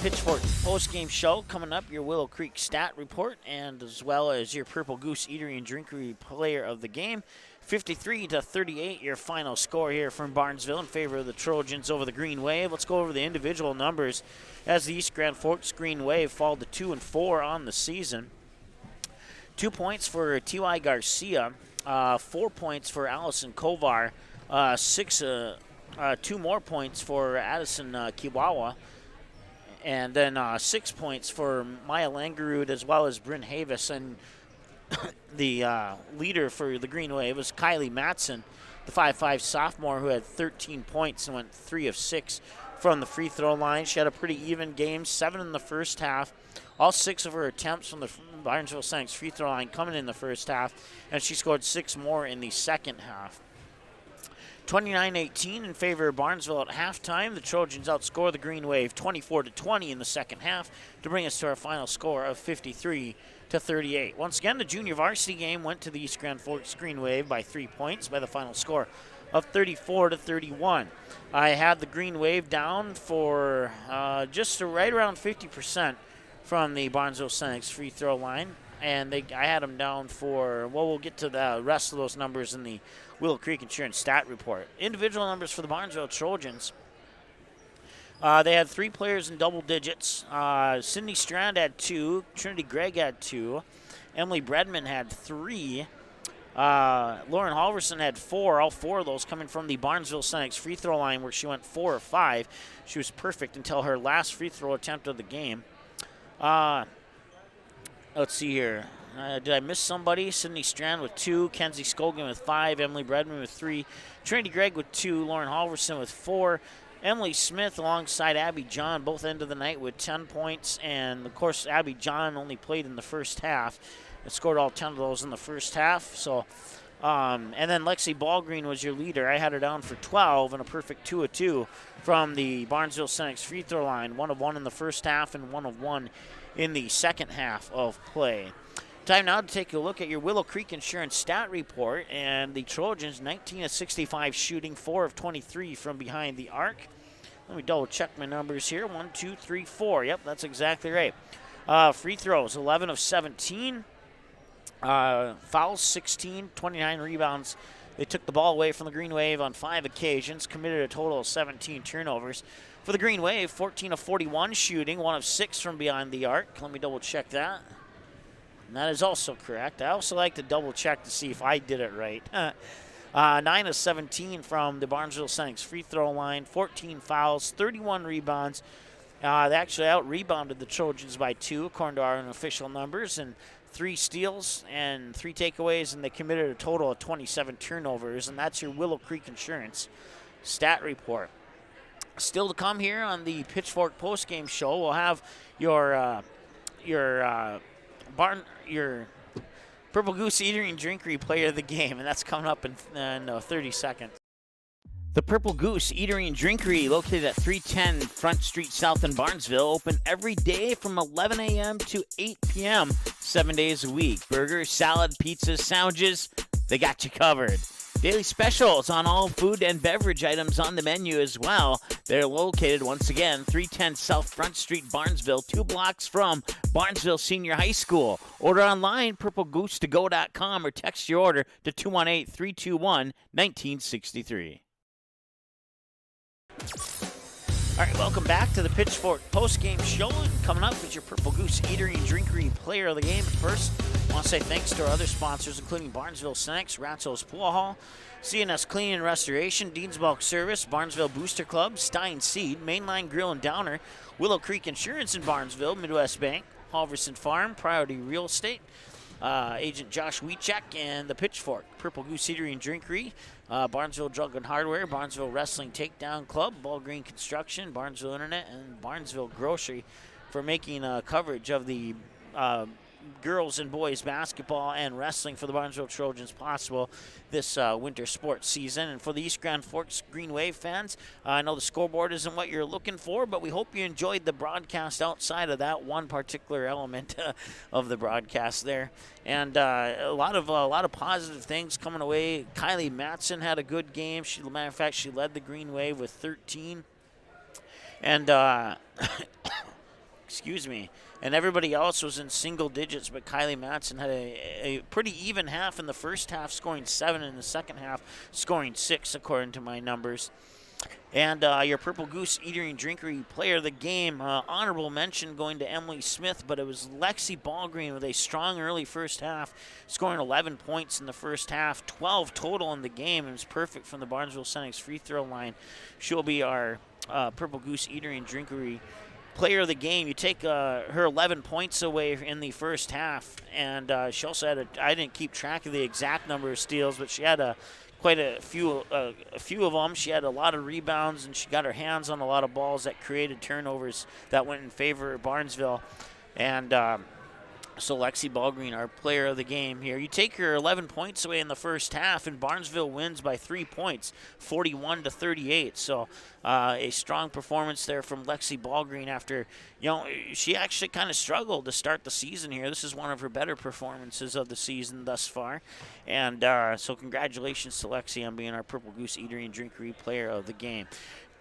Pitchfork post-game show. Coming up, your Willow Creek stat report, and as well as your Purple Goose Eatery and Drinkery player of the game. 53-38, your final score here from Barnesville in favor of the Trojans over the Green Wave. Let's go over the individual numbers as the East Grand Forks Green Wave fall to 2-4 on the season. 2 points for T.Y. Garcia. 4 points for Allison Kovar, 2 more points for Addison Kiwawa, And then 6 points for Maya Langerud as well as Bryn Havis. And the leader for the Green Wave was Kylie Matson, the 5'5 sophomore who had 13 points and went 3 of 6 from the free throw line. She had a pretty even game, 7 in the first half. All 6 of her attempts from the Barnesville Senex free throw line coming in the first half, and she scored 6 more in the second half. 29-18 in favor of Barnesville at halftime. The Trojans outscore the Green Wave 24-20 in the second half to bring us to our final score of 53-38. Once again, the junior varsity game went to the East Grand Forks Green Wave by 3 points by the final score of 34-31. I had the Green Wave down for just right around 50% from the Barnesville Senex free throw line. And I had them down for, well, we'll get to the rest of those numbers in the Willow Creek Insurance stat report. Individual numbers for the Barnesville Trojans. They had 3 players in double digits. Sydney Strand had 2. Trinity Gregg had 2. Emily Bredman had 3. Lauren Halverson had 4. All 4 of those coming from the Barnesville Senex free throw line where she went 4 of 5. She was perfect until her last free throw attempt of the game. Let's see here. Did I miss somebody? Sydney Strand with 2, Kenzie Scogan with 5, Emily Bredman with 3, Trinity Gregg with 2, Lauren Halverson with 4, Emily Smith alongside Abby John both end of the night with 10 points. And, of course, Abby John only played in the first half and scored all 10 of those in the first half. So, and then Lexi Balgreen was your leader. I had her down for 12 and a perfect 2 of 2 from the Barnesville Senex free throw line. 1 of 1 in the first half and 1 of 1 in the second half of play. Time now to take a look at your Willow Creek Insurance stat report. And the Trojans, 19 of 65 shooting, 4 of 23 from behind the arc. Let me double check my numbers here. 1, 2, 3, 4. Yep, that's exactly right. Free throws, 11 of 17. Fouls, 16, 29 rebounds. They took the ball away from the Green Wave on 5 occasions, committed a total of 17 turnovers. For the Green Wave, 14 of 41 shooting, 1 of 6 from behind the arc. Let me double check that. And that is also correct. I also like to double check to see if I did it right. 9 of 17 from the Barnesville Senex free throw line, 14 fouls, 31 rebounds. They actually out-rebounded the Trojans by 2, according to our unofficial numbers, and 3 steals and 3 takeaways, and they committed a total of 27 turnovers, and that's your Willow Creek Insurance stat report. Still to come here on the Pitchfork postgame show, we'll have your Purple Goose Eatery and Drinkery player of the game, and that's coming up in 30 seconds. The Purple Goose Eatery and Drinkery, located at 310 Front Street South in Barnesville, open every day from 11 a.m. to 8 p.m., 7 days a week. Burgers, salad, pizzas, sandwiches, they got you covered. Daily specials on all food and beverage items on the menu as well. They're located, once again, 310 South Front Street, Barnesville, 2 blocks from Barnesville Senior High School. Order online, purplegoose2go.com, or text your order to 218-321-1963. All right, welcome back to the Pitchfork postgame show. And coming up is your Purple Goose Eatery and Drinkery player of the game. But first, I want to say thanks to our other sponsors, including Barnesville Senex, Ratzo's Pool Hall, CNS Cleaning and Restoration, Dean's Bulk Service, Barnesville Booster Club, Stein Seed, Mainline Grill and Downer, Willow Creek Insurance in Barnesville, Midwest Bank, Halverson Farm, Priority Real Estate, Agent Josh Wiechek, and the Pitchfork, Purple Goose Eatery and Drinkery, Barnesville Drug and Hardware, Barnesville Wrestling Takedown Club, Balgreen Construction, Barnesville Internet, and Barnesville Grocery for making coverage of the girls and boys basketball and wrestling for the Barnesville Trojans possible this winter sports season. And for the East Grand Forks Green Wave fans, I know the scoreboard isn't what you're looking for, but we hope you enjoyed the broadcast outside of that one particular element of the broadcast there. And a lot of positive things coming away. Kylie Matson had a good game. Matter of fact, she led the Green Wave with 13. And excuse me. And everybody else was in single digits, but Kylie Matson had a pretty even half in the first half, scoring 7, in the second half, scoring 6, according to my numbers. And your Purple Goose Eatery and Drinkery player of the game, honorable mention going to Emily Smith, but it was Lexi Balgreen with a strong early first half, scoring 11 points in the first half, 12 total in the game. It was perfect from the Barnesville Senex free throw line. She'll be our Purple Goose Eatery and Drinkery player of the game, you take her 11 points away in the first half, and she also had I didn't keep track of the exact number of steals, but she had quite a few of them. She had a lot of rebounds, and she got her hands on a lot of balls that created turnovers that went in favor of Barnesville. And so Lexi Balgreen, our player of the game here. You take her 11 points away in the first half, and Barnesville wins by 3 points, 41-38. So a strong performance there from Lexi Balgreen after, she actually kind of struggled to start the season here. This is one of her better performances of the season thus far. And so congratulations to Lexi on being our Purple Goose Eatery and Drinkery player of the game.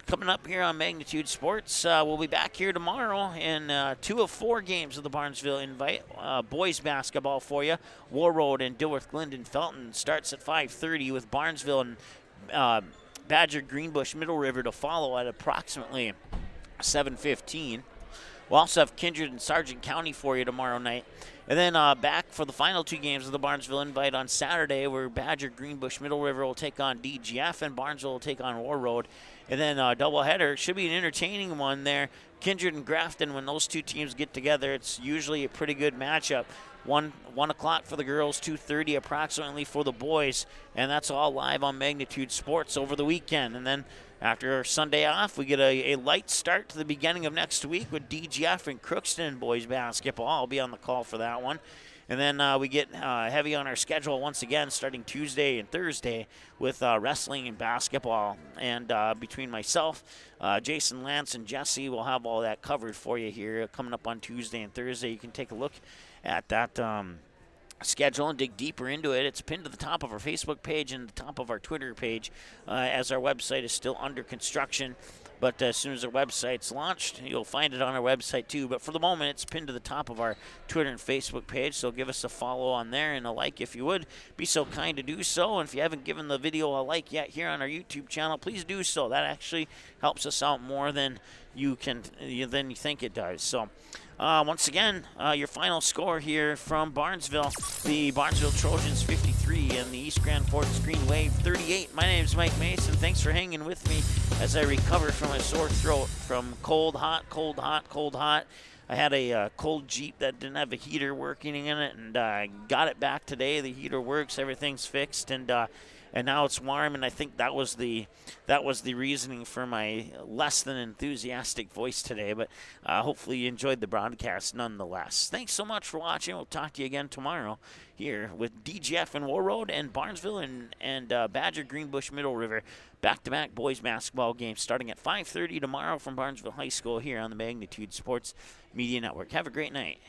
Coming up here on Magnitude Sports, we'll be back here tomorrow in 2 of 4 games of the Barnesville Invite. Boys basketball for you. War Road and Dilworth Glendon Felton starts at 5:30 with Barnesville and Badger Greenbush Middle River to follow at approximately 7:15. We'll also have Kindred and Sargent County for you tomorrow night. And then back for the final 2 games of the Barnesville Invite on Saturday, where Badger Greenbush Middle River will take on DGF and Barnesville will take on War Road. And then doubleheader should be an entertaining one there. Kindred and Grafton, when those 2 teams get together, it's usually a pretty good matchup. 1 o'clock for the girls, 2:30 approximately for the boys. And that's all live on Magnitude Sports over the weekend. And then after our Sunday off, we get a light start to the beginning of next week with DGF and Crookston boys basketball. I'll be on the call for that one. And then we get heavy on our schedule once again starting Tuesday and Thursday with wrestling and basketball. And between myself, Jason, Lance, and Jesse, we'll have all that covered for you here coming up on Tuesday and Thursday. You can take a look at that schedule and dig deeper into it. It's pinned to the top of our Facebook page and the top of our Twitter page as our website is still under construction. But as soon as our website's launched, you'll find it on our website too. But for the moment, it's pinned to the top of our Twitter and Facebook page. So give us a follow on there and a like if you would. Be so kind to do so. And if you haven't given the video a like yet here on our YouTube channel, please do so. That actually helps us out more than you think it does. So once again, your final score here from Barnesville, the Barnesville Trojans 53 and the East Grand Forks Green Wave 38. My name is Mike Mason. Thanks for hanging with me as I recover from a sore throat from cold, hot, cold, hot, cold, hot. I had a cold Jeep that didn't have a heater working in it, and I got it back today. The heater works, everything's fixed, and now it's warm, and I think that was the reasoning for my less than enthusiastic voice today. But hopefully you enjoyed the broadcast nonetheless. Thanks so much for watching. We'll talk to you again tomorrow here with DGF and War Road and Barnesville and Badger Greenbush Middle River. Back-to-back boys basketball games starting at 5:30 tomorrow from Barnesville High School here on the Magnitude Sports Media Network. Have a great night.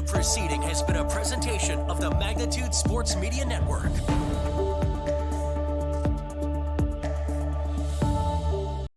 Proceeding has been a presentation of the Magnitude Sports Media Network.